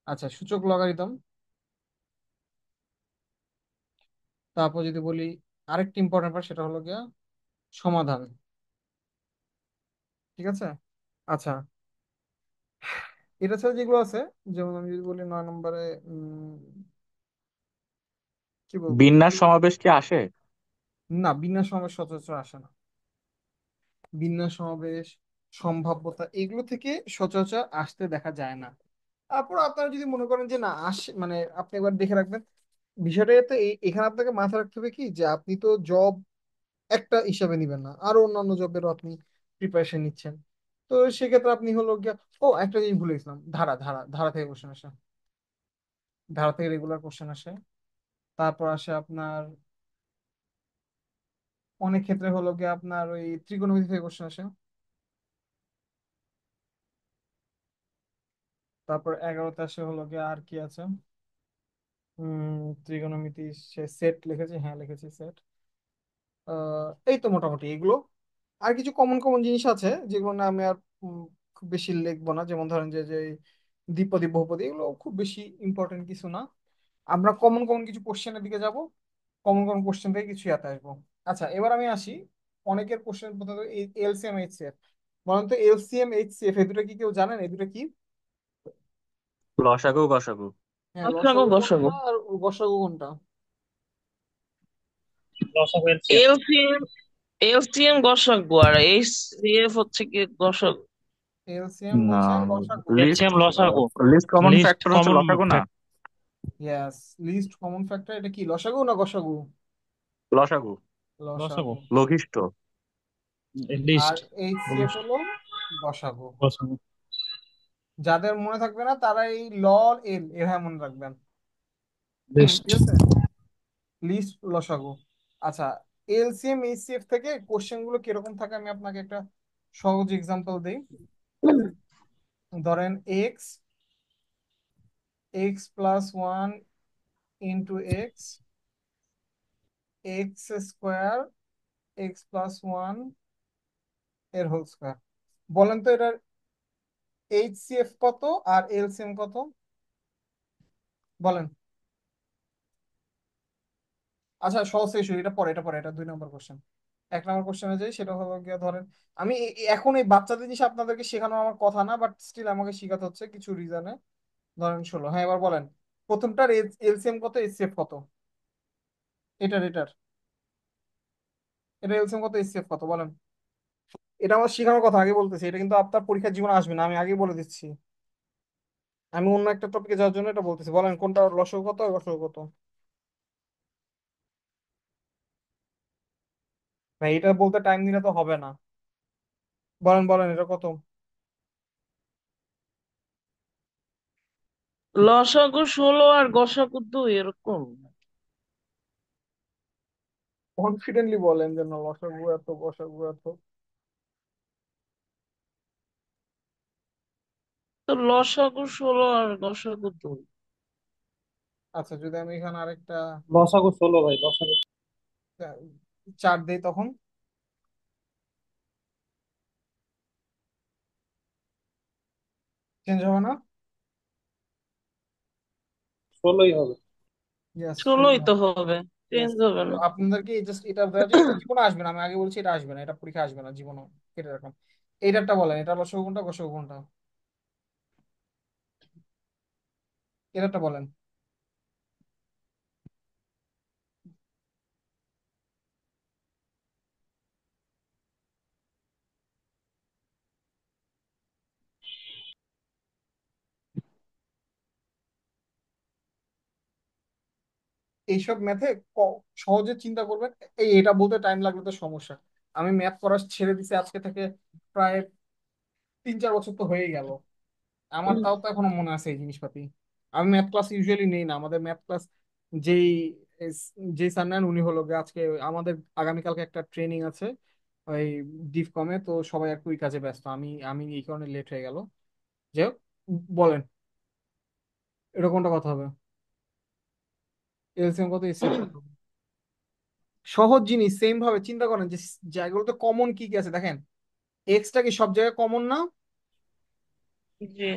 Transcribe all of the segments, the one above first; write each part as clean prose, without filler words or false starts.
আচ্ছা, সূচক লগারিদম। তারপর যদি বলি আরেকটি ইম্পর্টেন্ট পার্ট, সেটা হলো গিয়া সমাধান। ঠিক আছে। আচ্ছা, এটা ছাড়া যেগুলো আছে, যেমন আমি যদি বলি 9 নম্বরে, কি বলবো, বিন্যাস সমাবেশ কি আসে? না, বিন্যাস সমাবেশ সচরাচর আসে না। বিন্যাস সমাবেশ, সম্ভাব্যতা, এগুলো থেকে সচরাচর আসতে দেখা যায় না। তারপর আপনারা যদি মনে করেন যে না আসে, মানে আপনি একবার দেখে রাখবেন বিষয়টা। তো এখানে আপনাকে মাথায় রাখতে হবে কি, যে আপনি তো জব একটা হিসাবে নিবেন না, আরো অন্যান্য জবেরও আপনি প্রিপারেশন নিচ্ছেন। তো সেক্ষেত্রে আপনি হলো গিয়া, ও একটা জিনিস ভুলে গেছিলাম, ধারা ধারা ধারা থেকে কোশ্চেন আসে। ধারা থেকে রেগুলার কোশ্চেন আসে। তারপর আসে আপনার অনেক ক্ষেত্রে হলো গিয়ে আপনার ওই ত্রিকোণমিতি থেকে কোশ্চেন আসে। তারপর 11তে আসে হলো গিয়ে আর কি আছে, ত্রিকোণমিতি, সে সেট লিখেছি, হ্যাঁ লিখেছি সেট। এই তো মোটামুটি এগুলো। আর কিছু কমন কমন জিনিস আছে যেগুলো না আমি আর খুব বেশি লিখবো না, যেমন ধরেন যে দ্বিপদী বহুপদী, এগুলো খুব বেশি ইম্পর্টেন্ট কিছু না। আমরা কমন কমন কিছু কোশ্চেনের দিকে যাব, কমন কমন কোশ্চেন থেকে কিছু ইয়াতে আসবো। আচ্ছা, এবার আমি আসি অনেকের কোশ্চেন, প্রথমত এলসিএম এইচসিএফ। বলেন তো, এলসিএম এইচসিএফ এই দুটো কি কেউ জানেন? এই দুটো কি? লসাগু গসাগু। হ্যাঁ, গসাগু লসাগু গসাগু। কোনটা আর গসাগু কোনটা? লসাগু এলসিএম। এলসিএম এলসিএম গসাগু আর এইচসিএফ হচ্ছে কি গসাগু। এলসিএম না, বলছেন গসাগু। লিস্ট এলসিএম লসাগু। লিস্ট কমন লিস্ট ফ্যাক্টর হচ্ছে কমন লসাগু না? ফ্যাক্ট। ইয়াস, লিস্ট কমন ফ্যাক্টর, এটা কি লসাগু না গসাগু? লসাগু। লসাগু। লসাগু। লঘিষ্ঠ। আর লিস্ট। এইচসিএফ হলো গসাগু। লসাগু। যাদের মনে থাকবে না তারা এই ল এল এভাবে মনে রাখবেন। লিস্ট। ঠিক আছে, লিস্ট লসাগু। আচ্ছা, এলসিএম এইচসিএফ থেকে কোশ্চেন গুলো কিরকম থাকে আমি আপনাকে একটা সহজ এক্সাম্পল দিই। ধরেন x, x plus one into x, x square, x plus one এর হোল স্কোয়ার। বলেন তো এটার এইচসিএফ কত আর এলসিএম কত? বলেন। আচ্ছা, সহজ থেকে শুরু, এটা পরে, এটা 2 নম্বর কোশ্চেন। 1 নম্বর কোশ্চেনে যাই, সেটা হলো গিয়ে ধরেন আমি এখন এই বাচ্চাদের জিনিস আপনাদেরকে শেখানো আমার কথা না, বাট স্টিল আমাকে শেখাতে হচ্ছে কিছু রিজনে। ধরেন 16, হ্যাঁ এবার বলেন প্রথমটার এলসিএম কত, এইচসিএফ কত? এটার এটা এলসিএম কত, এইচসিএফ কত, বলেন। এটা আমার শেখানোর কথা, আগে বলতেছি, এটা কিন্তু আপনার পরীক্ষার জীবনে আসবে না, আমি আগে বলে দিচ্ছি। আমি অন্য একটা টপিকে যাওয়ার জন্য এটা বলতেছি, বলেন কোনটা লসগু কত আর গসগু কত? ভাই এটা বলতে টাইম দিলে তো হবে না। বলেন বলেন, এটা কত? লসাগু 16 আর গসাগু 2 এরকম। কনফিডেন্টলি বলেন যে না, লসগু এত গসগু এত। তো লসাগু 16 আর গসাগু 2। আচ্ছা, যদি আমি এখানে আরেকটা লসাগু 16 ভাই, লসাগু। চার দেই, তখন চেঞ্জ হবে না? 16ই হবে। ইয়েস, 16ই তো হবে, ইয়েস। চেঞ্জ হবে তো না। আপনাদেরকে জাস্ট এটা দেওয়া যায়, এটা জীবনে আসবে না, আমি আগে বলছি এটা আসবে না, এটা পরীক্ষা আসবে না জীবনে। এটা এরকম। এইটারটা বলেন, এটা লসগু কোনটা গসগু কোনটা? এটারটা বলেন। এইসব ম্যাথে সহজে চিন্তা করবেন। এটা বলতে টাইম লাগলে তো সমস্যা। আমি ম্যাথ করা ছেড়ে দিছি আজকে থেকে প্রায় 3-4 বছর তো হয়ে গেল। আমার তাও তো এখনো মনে আছে এই জিনিসপাতি। আমি ম্যাথ ক্লাস ইউজুয়ালি নেই না, আমাদের ম্যাথ ক্লাস যেই যেই স্যার নেন উনি হলো গিয়ে আজকে, আমাদের আগামীকালকে একটা ট্রেনিং আছে ওই ডিফকমে, তো সবাই একটু ওই কাজে ব্যস্ত, আমি আমি এই কারণে লেট হয়ে গেল। যাই হোক, বলেন এটা কোনটা কথা হবে, এলসিএম কত, এইচসিএফ কত? সহজ জিনিস, সেম ভাবে চিন্তা করেন যে জায়গাগুলোতে কমন কি কি আছে, দেখেন এক্সটা কি সব জায়গায় কমন না? জি।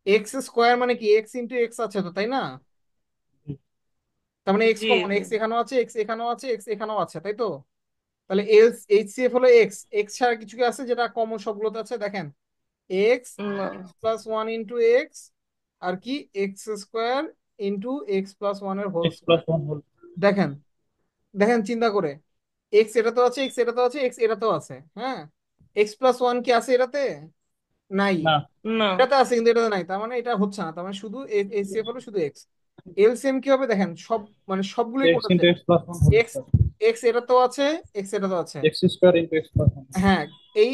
এক্স স্কোয়ার মানে কি এক্স ইন্টু এক্স আছে তো, তাই না? তার মানে এক্স জি। কমন, এক্স এখানেও আছে, এক্স এখানেও আছে, এক্স এখানেও আছে, তাই তো? তাহলে এল এইচসিএফ হলো এক্স, এক্স ছাড়া কিছু কি আছে যেটা কমন সবগুলোতে আছে? দেখেন, এক্স, না। X plus one into x, আর কি x square into x plus one এর whole x plus square. One whole. দেখেন, দেখেন চিন্তা করে, এক্স এটা তো আছে, এক্স এটা তো আছে, এক্স এটা তো আছে, হ্যাঁ। এক্স প্লাস ওয়ান কি আছে এটাতে? নাই। না, না। এটাতে আছে কিন্তু এটাতে নাই, তার মানে এটা হচ্ছে না, তার মানে শুধু এইচসিএফ হলো শুধু এক্স। এলসিএম কি হবে দেখেন, সব মানে সবগুলোই এক্স কোটাতে into x plus one whole x, square. X এটা তো আছে, এক্স এটা তো আছে, x square into x plus one. হ্যাঁ। এই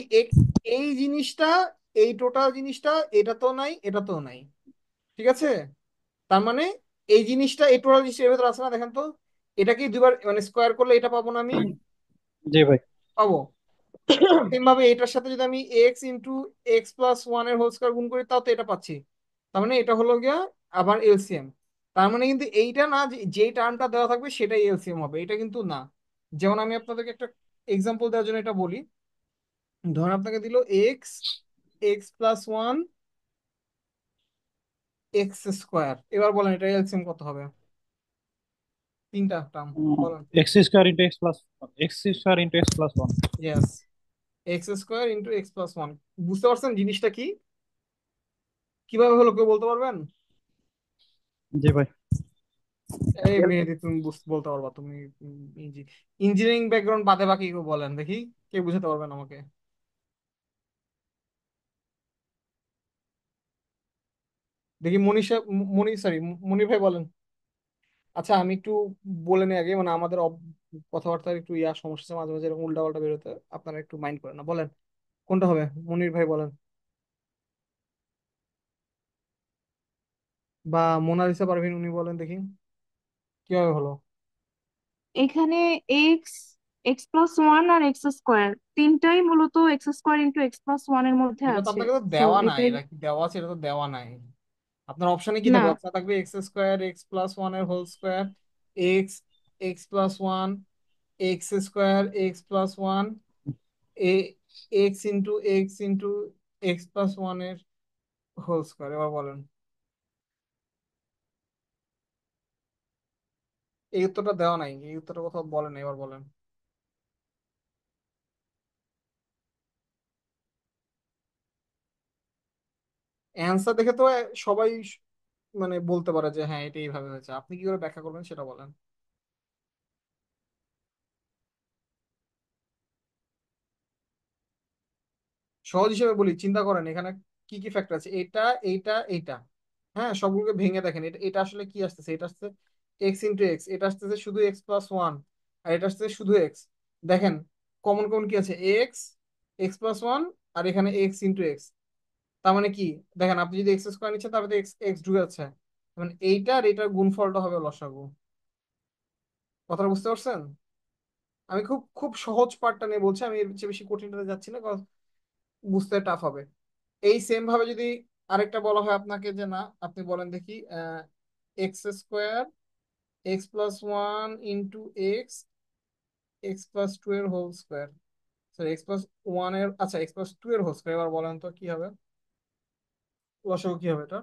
এই জিনিসটা, এই টোটাল জিনিসটা এটা তো নাই, এটা তো নাই, ঠিক আছে? তার মানে এই জিনিসটা, এই টোটাল জিনিসটা এর ভেতর আছে না, দেখেন তো। এটাকে দুবার মানে স্কোয়ার করলে এটা পাবো না আমি? জি ভাই। পাবো। সেম ভাবে এটার সাথে যদি আমি x into x plus one এর হোল স্কোয়ার গুণ করি, তাও তো এটা পাচ্ছি। তার মানে এটা হলো গিয়া আবার এলসিএম। তার মানে কিন্তু এইটা না যে যেই টার্মটা দেওয়া থাকবে সেটাই এলসিএম হবে, এটা কিন্তু না। যেমন আমি আপনাদেরকে একটা এক্সাম্পল দেওয়ার জন্য এটা বলি। ধরুন আপনাকে দিল x, x plus one, x square, এবার বলেন এটা এলসিএম কত হবে? তিনটা টার্ম, বলেন। X square into x plus, x square into x plus one. Yes, x square into x plus one. বুঝতে পারছেন জিনিসটা কি, কিভাবে হলো কেউ বলতে পারবেন? জি ভাই। এই মেহেদি, তুমি বলতে পারবা তুমি? ইঞ্জিনিয়ারিং ব্যাকগ্রাউন্ড বাদে বাকি কেউ বলেন দেখি, কে বুঝাতে পারবেন আমাকে? দেখি মনীষা, মনি সরি, মনির ভাই বলেন। আচ্ছা আমি একটু বলে নিই আগে, মানে আমাদের কথাবার্তার একটু সমস্যা আছে, মাঝে মাঝে এরকম উল্টা পাল্টা বেরোতে, আপনারা একটু মাইন্ড করেন না, বলেন কোনটা হবে? মনির ভাই বলেন, বা মোনালিসা পারভিন উনি বলেন দেখি কিভাবে হলো। এখানে এক্স, এক্স প্লাস ওয়ান আর এক্স স্কোয়ার তিনটাই মূলত x square into x plus one এর মধ্যে এটা তো আছে। আপনাকে তো সো দেওয়া নাই, এটাই। এটা কি দেওয়া আছে? এটা তো দেওয়া নাই। আপনার অপশনে কি না, থাকবে? অপশন থাকবে x square x plus one এর whole square, x, x plus one, x square x plus one, a x into x plus one এর হোল স্কোয়ার। এবার বলেন, এই উত্তরটা দেওয়া নাই, এই উত্তরটা কোথাও বলেন, এবার বলেন। অ্যান্সার দেখে তো সবাই মানে বলতে পারে যে হ্যাঁ এটা এইভাবে হয়েছে, আপনি কি করে ব্যাখ্যা করবেন সেটা বলেন। সহজ হিসেবে বলি, চিন্তা করেন এখানে কি কি ফ্যাক্টর আছে, এটা, এইটা, এইটা, হ্যাঁ সবগুলোকে ভেঙে দেখেন, এটা এটা আসলে কি আসতেছে, এটা আসছে এক্স ইন্টু এক্স, এটা আসতেছে শুধু এক্স প্লাস ওয়ান, আর এটা আসতেছে শুধু এক্স। দেখেন কমন কমন কি আছে, এক্স, এক্স প্লাস ওয়ান, আর এখানে এক্স ইন্টু এক্স। তার মানে কি, দেখেন আপনি যদি এক্স স্কোয়ার নিচ্ছেন তাহলে তো এক্স এক্স ঢুকে যাচ্ছে, মানে এইটা আর এইটার গুণফলটা হবে লসাগু। কথাটা বুঝতে পারছেন? আমি খুব খুব সহজ পার্টটা নিয়ে বলছি, আমি এর চেয়ে বেশি কঠিনটাতে যাচ্ছি না, কারণ বুঝতে টাফ হবে। এই সেম ভাবে যদি আরেকটা বলা হয় আপনাকে যে না, আপনি বলেন দেখি, x square x plus one into x, x plus two এর whole square, sorry x plus one এর, আচ্ছা এক্স প্লাস টু এর হোল স্কোয়ার, এবার বলেন তো কি হবে, লসাগু কি হবে এটা?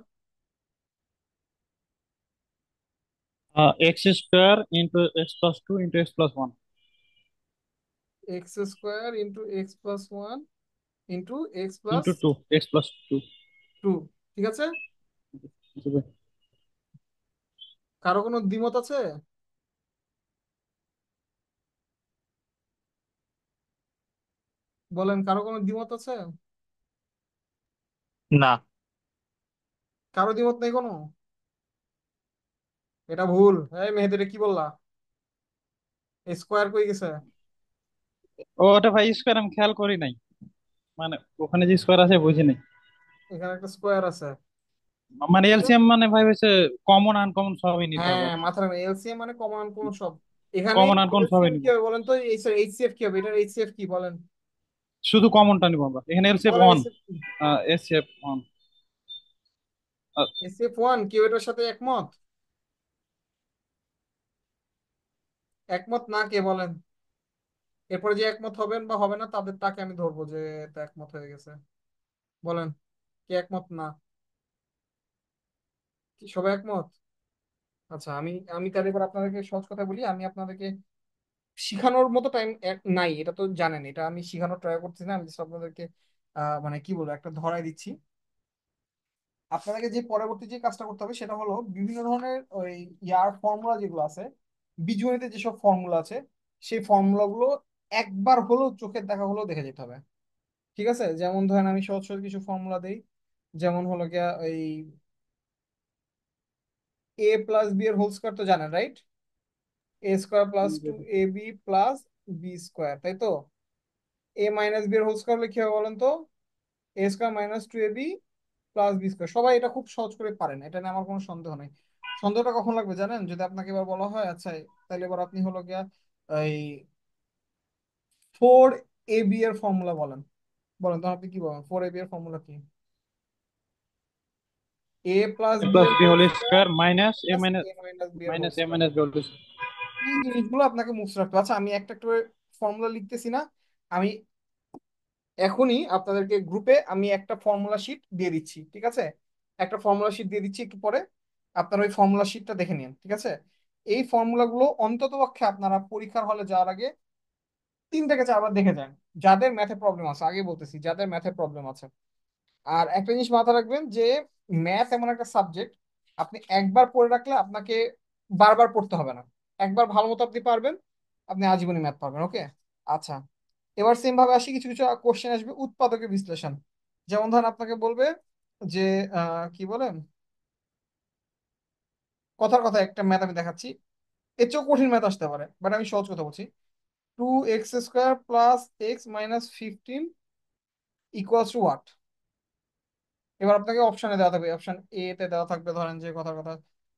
X square into x plus two into x plus one. X square into x plus one into x plus into two x plus two. Two, ঠিক আছে? কারো কোনো দ্বিমত আছে? বলেন, কারো কোনো দ্বিমত আছে? না। কারো দ্বিমত নেই কোনো? এটা ভুল। এই মেহেদি, এটা কি বললা? স্কোয়ার কই গেছে? ও ওটা ভাই স্কোয়ার আমি খেয়াল করি নাই, মানে ওখানে যে স্কোয়ার আছে বুঝি নাই। এখানে একটা স্কোয়ার আছে। মানে এলসিএম মানে ভাই হচ্ছে কমন আনকমন সবই নিতে হবে হ্যাঁ আর কি। মাথায় রাখবেন, এলসিএম মানে কমন কোন সব। এখানে কমন আনকমন সবই এলসিএম কি নিব। হবে বলেন তো, এই সরি এইচসিএফ কি হবে, এটার এইচসিএফ কি বলেন? শুধু কমনটা নিব আমরা, এখানে এলসিএম বলেন ওয়ান। এইচসিএফ কি? ACF one. এইচসিএফ ওয়ান, কেউ এটার সাথে একমত? একমত না কে বলেন? এরপরে যে একমত হবেন বা হবে না তাদের, তাকে আমি ধরবো যে এটা একমত হয়ে গেছে। বলেন কে একমত না? সবাই একমত? আচ্ছা, আমি আমি তাহলে এবার আপনাদেরকে সহজ কথা বলি। আমি আপনাদেরকে শিখানোর মতো টাইম নাই, এটা তো জানেন। এটা আমি শিখানোর ট্রাই করতেছি না, আমি just আপনাদেরকে মানে কি বলবো, একটা ধরাই দিচ্ছি। আপনাদেরকে যে পরবর্তী যে কাজটা করতে হবে সেটা হলো বিভিন্ন ধরনের ওই ইয়ার ফর্মুলা যেগুলো আছে, বীজগণিতে যেসব ফর্মুলা আছে, সেই ফর্মুলাগুলো একবার হলেও চোখের দেখা হলেও দেখে যেতে হবে। ঠিক আছে? যেমন ধরেন আমি সহজ সহজ কিছু ফর্মুলা দেই। যেমন হলো গিয়া এই এ প্লাস বি এর হোল স্কোয়ার তো জানেন, রাইট? এ স্কোয়ার প্লাস টু এ বি প্লাস বি স্কোয়ার, তাই তো? এ মাইনাস বি এর হোল স্কোয়ার হলে কি হবে বলেন তো? এ স্কোয়ার মাইনাস টু এ বি প্লাস বি স্কোয়ার। সবাই এটা খুব সহজ করে পারেন, এটা নিয়ে আমার কোনো সন্দেহ নেই। সন্দেহটা কখন লাগবে জানেন? যদি আপনাকে এবার বলা হয় আচ্ছা, তাহলে এবার আপনি হলো গিয়া এই 4ab এর ফর্মুলা বলেন। বলেন তো আপনি কি বলেন, 4ab এর ফর্মুলা কি? A plus a b plus এর b whole whole square square minus a plus minus a minus b এর whole minus a square. Minus b whole square. এই জিনিসগুলো আপনাকে মুখস্থ রাখতে হবে। আচ্ছা, আমি একটা একটা ফর্মুলা লিখতেছি না, আমি এখনই আপনাদেরকে গ্রুপে আমি একটা ফর্মুলা শিট দিয়ে দিচ্ছি, ঠিক আছে? একটা ফর্মুলা শিট দিয়ে দিচ্ছি, একটু পরে আপনারা ওই ফর্মুলা শিটটা দেখে নিন, ঠিক আছে? এই ফর্মুলাগুলো অন্তত পক্ষে আপনারা পরীক্ষার হলে যাওয়ার আগে 3 থেকে 4 বার দেখে যান। যাদের ম্যাথে প্রবলেম আছে, আগে বলতেছি যাদের ম্যাথে প্রবলেম আছে। আর একটা জিনিস মাথায় রাখবেন যে ম্যাথ এমন একটা সাবজেক্ট, আপনি একবার পড়ে রাখলে আপনাকে বারবার পড়তে হবে না। একবার ভালো মতো আপনি পারবেন, আপনি আজীবনই ম্যাথ পারবেন। ওকে? আচ্ছা, এবার সেম ভাবে আসি, কিছু কিছু কোশ্চেন আসবে উৎপাদকের বিশ্লেষণ। যেমন ধরেন আপনাকে বলবে যে কি বলে, কথার কথা একটা ম্যাথ আমি দেখাচ্ছি, এর চেয়েও কঠিন ম্যাথ আসতে পারে, বাট আমি সহজ কথা বলছি। 2x² plus x-15 equals to what? এবার আপনাকে অপশনে দেওয়া থাকবে, অপশন এ তে দেওয়া থাকবে ধরেন যে কথার কথা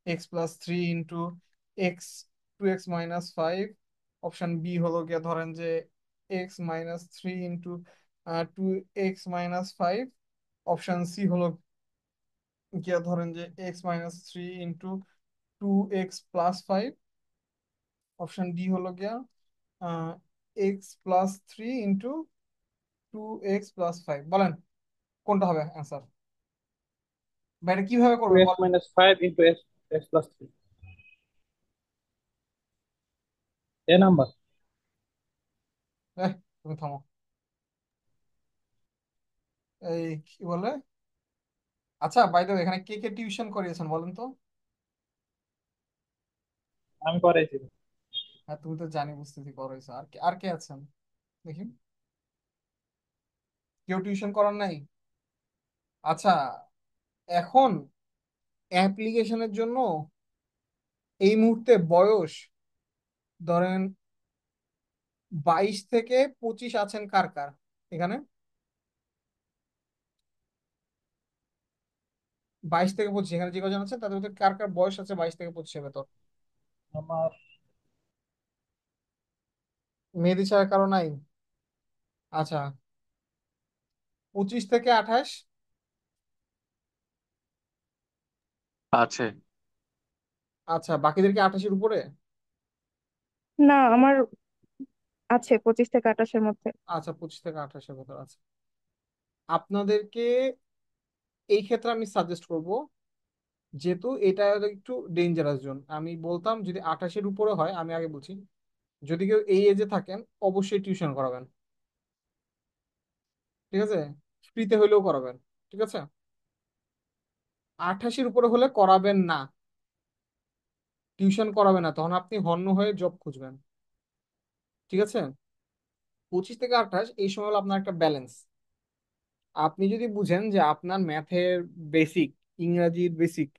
x+3 into x 2x-5। Option B হলো গিয়ে ধরেন যে x-3 into 2x-5। Option C হলো গিয়ে ধরেন যে x-3 into 2x+5। Option D হলো গিয়া x+3 ইন্টু 2x+5। বলেন কোনটা হবে অ্যান্সার? বাইরে কিভাবে টু করবেন এক্স বলেন? Minus five into x x plus three. A number. তুমি থামো। এই কি বলে, আচ্ছা বাই দ্য ওয়ে, এখানে কে কে টিউশন করিয়েছেন বলেন তো? আমি করাইছি। হ্যাঁ, তুমি তো জানি বুঝতেছি করাইছো। আর কে আছেন দেখি? কেউ টিউশন করার নাই? আচ্ছা, এখন অ্যাপ্লিকেশনের জন্য এই মুহূর্তে বয়স ধরেন 22 থেকে 25 আছেন কার কার এখানে? 22 থেকে 25 এখানে যে কজন আছেন তাদের মধ্যে কার কার বয়স আছে 22 থেকে 25-এর ভেতর? আমার মেহেদি ছাড়া কারো নাই? আচ্ছা, 25 থেকে 28? আছে। আচ্ছা, বাকিদেরকে 28-এর উপরে? না, আমার আছে 25 থেকে 28-এর মধ্যে। আচ্ছা, 25 থেকে 28-এর ভেতর আছে। আপনাদেরকে এই ক্ষেত্রে আমি সাজেস্ট করব, যেহেতু এটা একটু ডেঞ্জারাস জোন, আমি বলতাম যদি 28-এর উপরে হয়, আমি আগে বলছি, যদি কেউ এই এজে থাকেন অবশ্যই টিউশন করাবেন। ঠিক আছে? ফ্রিতে হইলেও করাবেন। ঠিক আছে? 28-এর উপরে হলে করাবেন না, টিউশন করাবেন না, তখন আপনি হন্য হয়ে জব খুঁজবেন। ঠিক আছে? 25 থেকে 28 এই সময় হলো আপনার একটা ব্যালেন্স। আপনি যদি বুঝেন যে আপনার ম্যাথের বেসিক, ইংরাজির বেসিক,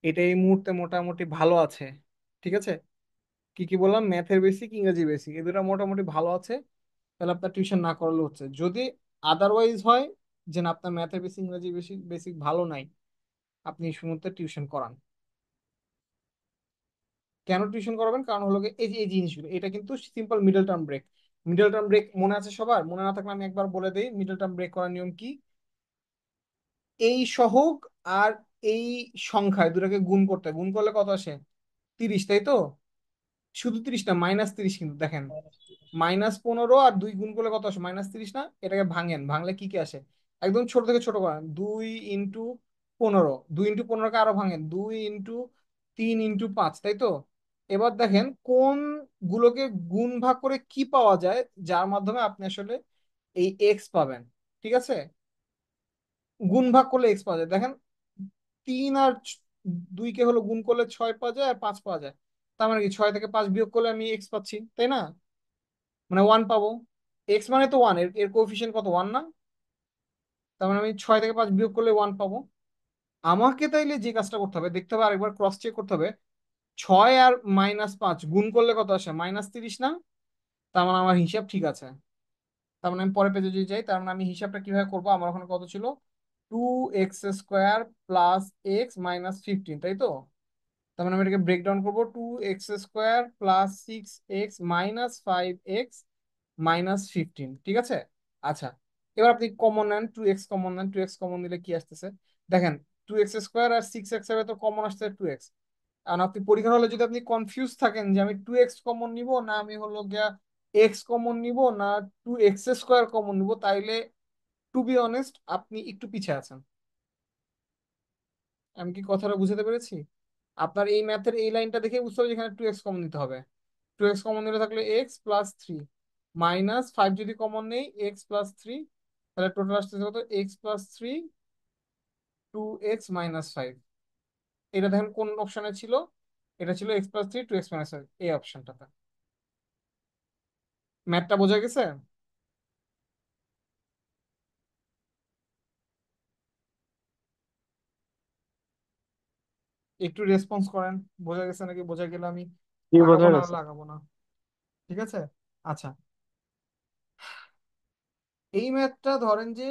এটা এই মুহূর্তে মোটামুটি ভালো আছে। ঠিক আছে? কি কি বললাম, ম্যাথের বেসিক, ইংরেজি বেসিক, এই দুটো মোটামুটি ভালো আছে, তাহলে আপনার টিউশন না করলে হচ্ছে। যদি আদারওয়াইজ হয় যে না, আপনার ম্যাথের বেসিক, ইংরেজি বেসিক বেসিক ভালো নাই, আপনি শুরুতে টিউশন করান। কেন টিউশন করাবেন? কারণ হলো গিয়ে এই যে এই জিনিসগুলো, এটা কিন্তু simple middle term break. Middle term break মনে আছে সবার? মনে না থাকলে আমি একবার বলে দিই মিডল টার্ম ব্রেক করার নিয়ম কি। এই সহগ আর এই সংখ্যায় দুটাকে গুণ করতে হয়। গুণ করলে কত আসে? 30, তাই তো? শুধু 30 না, -30 কিন্তু দেখেন, -15 আর 2 গুণ করলে কত আসে? -30 না? এটাকে ভাঙেন, ভাঙলে কি কি আসে? একদম ছোট থেকে ছোট করেন, 2 ইন্টু 15, 2 × 15 কে আরো ভাঙেন, 2 × 3 × 5, তাই তো? এবার দেখেন কোন গুলোকে গুণ ভাগ করে কি পাওয়া যায় যার মাধ্যমে আপনি আসলে এই এক্স পাবেন। ঠিক আছে, গুণ ভাগ করলে এক্স পাওয়া যায়। দেখেন 3 আর 2কে হলো গুণ করলে 6 পাওয়া যায় আর 5 পাওয়া যায়। তার মানে কি 6 থেকে 5 বিয়োগ করলে আমি এক্স পাচ্ছি, তাই না? মানে 1 পাবো। এক্স মানে তো 1, এর এর কোএফিসিয়েন্ট কত, 1 না? তার মানে আমি 6 থেকে 5 বিয়োগ করলে 1 পাবো। আমাকে তাইলে যে কাজটা করতে হবে, দেখতে হবে আরেকবার ক্রস চেক করতে হবে, 6 আর -5 গুণ করলে কত আসে, -30 না? তার মানে আমার হিসাব ঠিক আছে। তার মানে আমি পরের পেজে যদি যাই, তার মানে আমি হিসাবটা কিভাবে করবো, আমার ওখানে কত ছিল, 2x² + x - 15, তাই তো? তার মানে আমি এটাকে ব্রেক ডাউন করবো, 2x² + 6x - 5x - 15, ঠিক আছে। আচ্ছা, এবার আপনি কমন নেন, 2x কমন নেন, 2x কমন নিলে কি আসতেছে দেখেন, 2x² আর 6x এর তো কমন আসছে 2x। আর আপনি পরীক্ষার হলে যদি আপনি কনফিউজ থাকেন যে আমি 2x কমন নিব না আমি হলো গিয়া এক্স কমন নিব না 2x² কমন নিব, তাইলে টু বি অনেস্ট আপনি একটু পিছিয়ে আছেন। আমি কি কথাটা বুঝাতে পেরেছি? আপনার এই ম্যাথের এই লাইনটা দেখে বুঝতে হবে যেখানে 2x কমন নিতে হবে। 2x কমন নিলে থাকলে x + 3 -5, যদি কমন নেই x + 3, তাহলে টোটাল আসতেছে কত, x + 3 2x - 5। এটা দেখেন কোন অপশনে ছিল, এটা ছিল x + 3 2x - 5, এই অপশনটাতে। ম্যাথটা বোঝা গেছে? একটু রেসপন্স করেন, বোঝা গেছে নাকি? বোঝা গেলে আমি কি বোঝা আগাবো না, গেছে? লাগাবো না। ঠিক আছে। আচ্ছা, এই ম্যাথটা ধরেন যে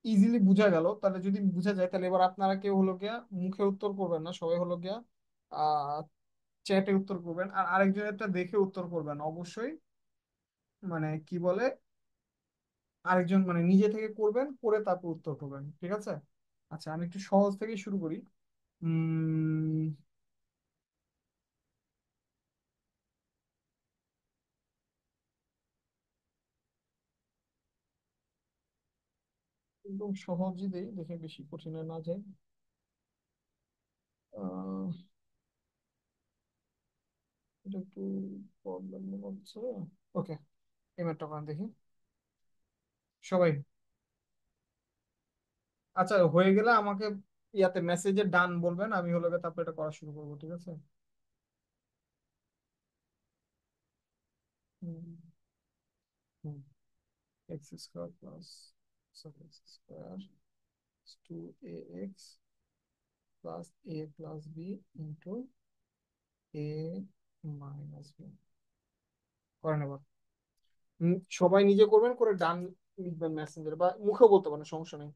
ইজিলি বুঝা গেল, তাহলে যদি বুঝা যায় তাহলে এবার আপনারা কেউ হলো গিয়া মুখে উত্তর করবেন না, সবাই হলো গিয়া আহ চ্যাটে উত্তর করবেন, আর আরেকজনেরটা দেখে উত্তর করবেন অবশ্যই। মানে কি বলে, আরেকজন মানে নিজে থেকে করবেন, করে তারপর উত্তর করবেন, ঠিক আছে। আচ্ছা, আমি একটু সহজ থেকে শুরু করি। উম একদম সহজই দেই, দেখে বেশি কঠিনে না যায়। আহ এটা একটু প্রবলেম হচ্ছে। ওকে, এবারটা করেন দেখি সবাই। আচ্ছা, হয়ে গেলে আমাকে ইয়াতে মেসেজে ডান বলবেন, আমি হলো গিয়ে তারপর এটা করা শুরু করবো, ঠিক আছে। হুম, হুম। x² plus x² 2ax plus a plus B into a minus B. করেন এবার। সবাই নিজে করবেন, করে ডান লিখবেন মেসেঞ্জারে, বা মুখেও বলতে পারেন, সমস্যা নেই।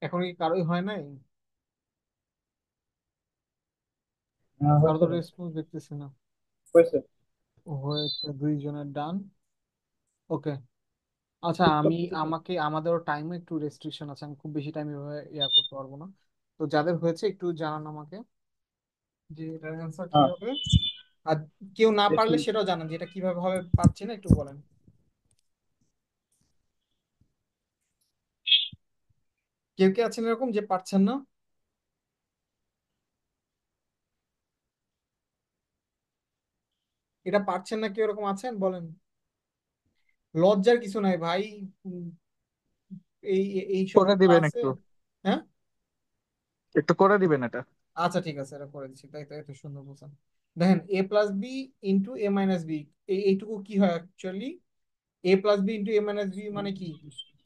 এখন কি কারোই হয় নাই? কারো হয়েছে তো ভাই, রেসপন্স দেখতেছি না। হয়েছে। হয়েছে, দুইজনের ডান। ওকে। আচ্ছা, টিকটক আমি থেকে। আমাদেরও টাইমে একটু রেস্ট্রিকশন আছে, আমি খুব বেশি টাইম এভাবে ইয়া করতে পারবো না। তো যাদের হয়েছে একটু জানান আমাকে যে এটার অ্যান্সার কি হ্যাঁ, হবে। আর কেউ না দেখি। পারলে সেটাও জানান যে এটা কিভাবে হবে, পাচ্ছি না একটু বলেন। কেউ কে আছেন এরকম যে পারছেন না? এটা পারছেন না কেউ এরকম আছেন বলেন। লজ্জার কিছু নাই ভাই। উম, এই সব করে দিবেন ক্লাসে। একটু, হ্যাঁ, একটু করে দিবেন এটা। আচ্ছা ঠিক আছে, এটা করে দিচ্ছি, তাই তো এত সুন্দর বলছেন। দেখেন, এ প্লাস বি ইন্টু এ মাইনাস বি, এইটুকু কি হয় অ্যাকচুয়ালি? এ প্লাস বি ইন্টু এ মাইনাস বি মানে কি?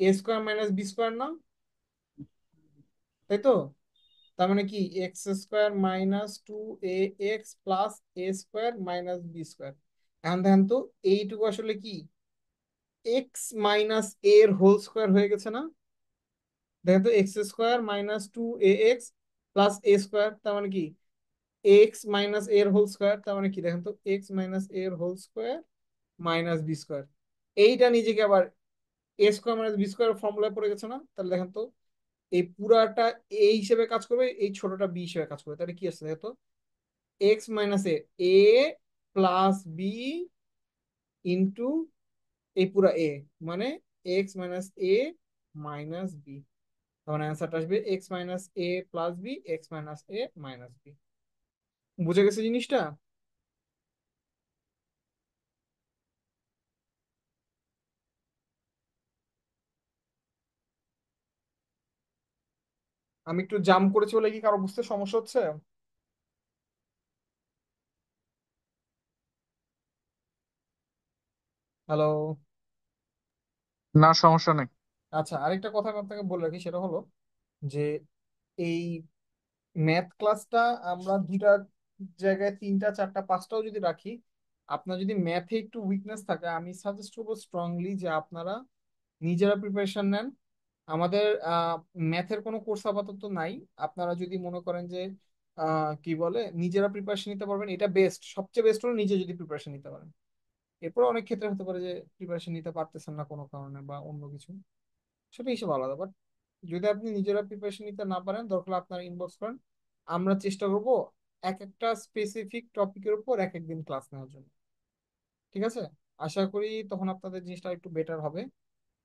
এ স্কোয়ার মাইনাস বি স্কোয়ার না? তাই তো? তার মানে কি, এক্স স্কোয়ার মাইনাস টু এ এক্স প্লাস এ স্কোয়ার মাইনাস বি স্কোয়ার। এখন দেখেন তো, এইটুকু আসলে কি এক্স মাইনাস এর হোল স্কোয়ার হয়ে গেছে না? দেখেন তো, এক্স স্কোয়ার মাইনাস টু এ এক্স প্লাস এ স্কোয়ার, তার মানে কি এক্স মাইনাস এর হোল স্কোয়ার, তার মানে কি দেখেন তো, এক্স মাইনাস এর whole square minus B square. এইটা নিজেকে আবার A square minus B square ফর্মুলায় পড়ে গেছে না? তাহলে দেখেন তো, এই পুরাটা এ হিসেবে কাজ করবে, এই ছোটটা বি হিসেবে কাজ করবে। তাহলে কি আসছে দেখো তো, এক্স মাইনাস এ, এ প্লাস বি ইন্টু এই পুরা এ, মানে x minus a minus B. তখন অ্যান্সারটা আসবে x minus a plus B, x minus a minus B. বুঝে গেছে জিনিসটা? আমি একটু জাম করেছি বলে কি কারো বুঝতে সমস্যা হচ্ছে? হ্যালো? না, সমস্যা নেই। আচ্ছা, আরেকটা কথা আমি আপনাকে বলে রাখি, সেটা হলো যে এই ম্যাথ ক্লাসটা আমরা দুইটা জায়গায়, তিনটা চারটা পাঁচটাও যদি রাখি, আপনার যদি ম্যাথে একটু উইকনেস থাকে, আমি সাজেস্ট করবো স্ট্রংলি যে আপনারা নিজেরা প্রিপারেশন নেন। আমাদের ম্যাথের কোনো কোর্স আপাতত নাই। আপনারা যদি মনে করেন যে কি বলে নিজেরা প্রিপারেশন নিতে পারবেন, এটা বেস্ট, সবচেয়ে বেস্ট হলো নিজে যদি প্রিপারেশন নিতে পারেন। এরপর অনেক ক্ষেত্রে হতে পারে যে প্রিপারেশন নিতে পারতেছেন না কোনো কারণে বা অন্য কিছু, সেটা হিসেবে আলাদা। বাট যদি আপনি নিজেরা প্রিপারেশন নিতে না পারেন, দরকার হলে আপনার ইনবক্স করেন। আমরা চেষ্টা করব এক একটা স্পেসিফিক টপিকের উপর এক একদিন ক্লাস নেওয়ার জন্য। ঠিক আছে? আশা করি তখন আপনাদের জিনিসটা একটু বেটার হবে।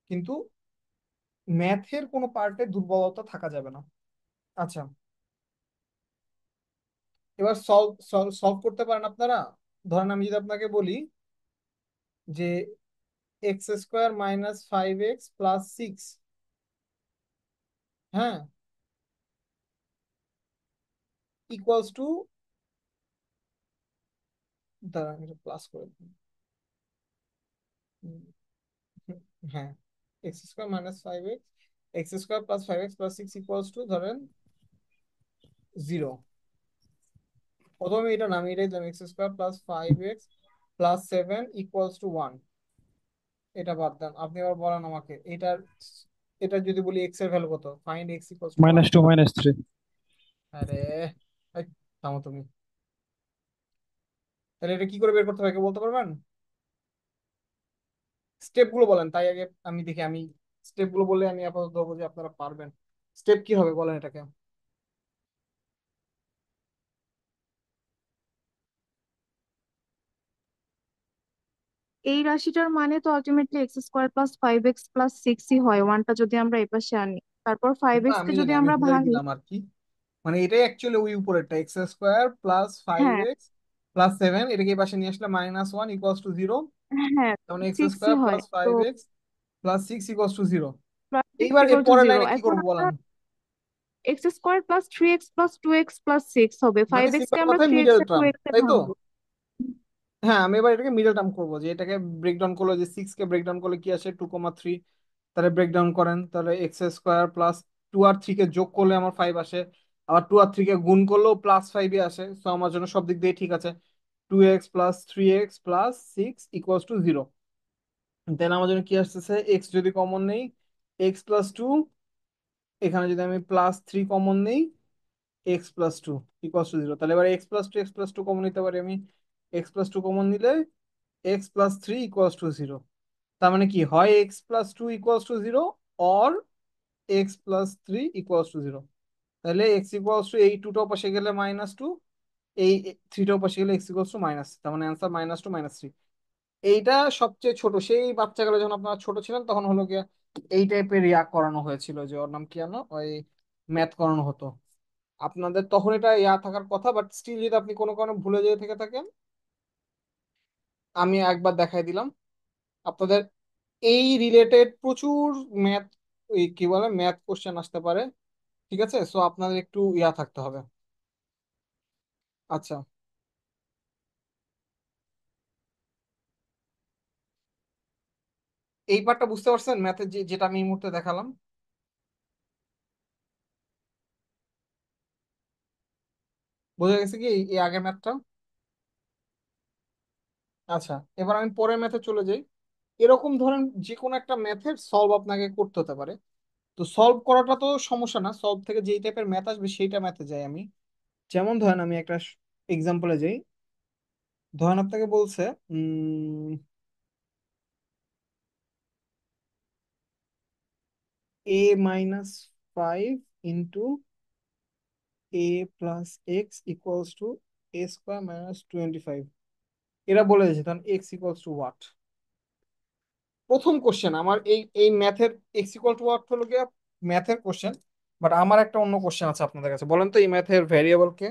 কিন্তু ম্যাথের কোনো পার্টে দুর্বলতা থাকা যাবে না। আচ্ছা, এবার সলভ সলভ করতে পারেন আপনারা। ধরেন আমি যদি আপনাকে বলি যে x square minus five x plus six, হ্যাঁ, ইকুয়ালস টু, দাঁড়ান আমি প্লাস করে দিই। হুম, হ্যাঁ, x square minus five x, x square plus five x plus six equals two ধরেন জিরো। প্রথমে এটা নামিয়ে দিলাম, x square plus five x plus seven equals to one. এটা বাদ দেন, আপনি আবার বলেন আমাকে এটার, এটা যদি বলি এক্স এর ভ্যালু কত, find x equals to one. -2 -3। আরে, এই, থামো তুমি। তাহলে এটা কি করে বের করতে হবে কে বলতে পারবেন? স্টেপ গুলো বলেন, তাই আগে আমি দেখি। আমি স্টেপ গুলো বললে আমি আপাতত ধরবো যে আপনারা পারবেন। স্টেপ কি হবে বলেন এটাকে। এই রাশিটার মানে তো ultimately x square plus five x plus সিক্সই হয়, ওয়ানটা যদি আমরা এপাশে আনি। তারপর ফাইভ না, এক্স কে আমি জানি, যদি আমি আমরা বুঝাই ভাঙি। দিলাম আর কি। মানে এটাই অ্যাকচুয়ালি ওই উপরেরটা, এক্স স্কোয়ার প্লাস ফাইভ হ্যাঁ, এক্স প্লাস সেভেন, এটাকে এই পাশে নিয়ে আসলে minus one equals to zero. হ্যাঁ, যেমন এক্স সিক্সই স্কোয়ার হয় প্লাস তো। Five x plus six equals to zero. Plus six এইবার এর ইকুয়াল টু পরের জিরো। লাইনে কি এখন করবো আমরা বলেন। X square plus three x plus two x plus six হবে, ফাইভ মানে এক্স কে সিম্পল আমরা কথায় থ্রি এক্স মিডল আর টু টার্ম, এক্স এ তাই তো? ভাঙবো। হ্যাঁ, আমি এবার এটাকে মিডল টার্ম করবো, যে এটাকে ব্রেকডাউন করলে, যে সিক্স কে ব্রেকডাউন করলে কি আসে, 2,3। তাহলে ব্রেকডাউন করেন, তাহলে এক্স স্কোয়ার প্লাস টু আর থ্রি কে যোগ করলে আমার ফাইভ আসে, আবার টু আর থ্রি কে গুণ করলেও প্লাস ফাইভই আসে। তো আমার জন্য সব দিক দিয়ে ঠিক আছে। 2x plus three x plus six equals to zero. Then আমার জন্য কি আসতেছে, এক্স যদি কমন নেই, এক্স প্লাস টু এখানে যদি আমি +3 কমন নেই, x+2 = 0, তাহলে এবার x+2 কমন নিতে পারি আমি। x+2 কমন নিলে x+3 = 0। তার মানে কি হয়, x+2 = 0 অর x+3 = 0। তাহলে এই 2টাও পাশে গেলে -2, এই 3টাও পাশে গেলে x = তার মানে অ্যান্সার -2 -3। এইটা সবচেয়ে ছোট, সেই বাচ্চাগুলো যখন আপনারা ছোট ছিলেন তখন হলো গিয়া এই টাইপের ইয়া করানো হয়েছিল, যে ওর নাম কি জানো, ওই ম্যাথ করানো হতো আপনাদের তখন। এটা ইয়া থাকার কথা, বাট স্টিল যদি আপনি কোনো কারণে ভুলে যেয়ে থেকে থাকেন, আমি একবার দেখাই দিলাম আপনাদের। এই রিলেটেড প্রচুর ম্যাথ, ওই কি বলে, ম্যাথ কোশ্চেন আসতে পারে। ঠিক আছে, সো আপনাদের একটু ইয়া থাকতে হবে। আচ্ছা, এই পার্টটা বুঝতে পারছেন ম্যাথের, যেটা আমি এই মুহূর্তে দেখালাম? বোঝা গেছে কি এই আগের ম্যাথটা? আচ্ছা, এবার আমি পরের ম্যাথে চলে যাই। এরকম ধরেন যে কোনো একটা ম্যাথের সলভ আপনাকে করতে হতে পারে। তো সলভ করাটা তো সমস্যা না, সলভ থেকে যেই টাইপের ম্যাথ আসবে সেইটা ম্যাথে যাই আমি। যেমন ধরেন আমি একটা এক্সাম্পলে যাই। ধরেন আপনাকে বলছে a-5 a+x = a² - 25। এরা বলে দিয়েছে তখন x = what। প্রথম কোশ্চেন আমার এই এই ম্যাথের x = what হলো গিয়া ম্যাথের কোশ্চেন। বাট আমার একটা অন্য কোশ্চেন আছে আপনাদের কাছে, বলেন তো এই ম্যাথের ভ্যারিয়েবল কে?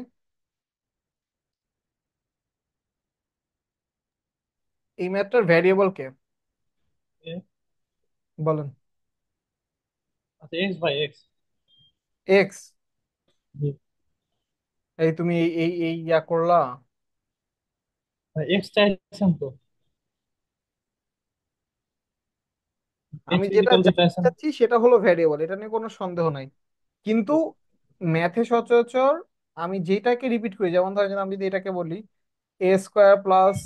এই ম্যাথটার ভ্যারিয়েবল কে? এ- বলেন। আচ্ছা, এক্স বাই এক্স। এক্স। এই তুমি এই এই এই ইয়া করলা। এক্স চাইছেন তো, আমি এক্স যেটা ইকুয়াল টু জানতে চাইছেন। চাচ্ছি সেটা হলো ভ্যারিয়েবল, এটা নিয়ে কোনো সন্দেহ নাই। কিন্তু ম্যাথে সচরাচর আমি যেটাকে রিপিট করি, যেমন ধরেন আমি যদি এটাকে বলি a² +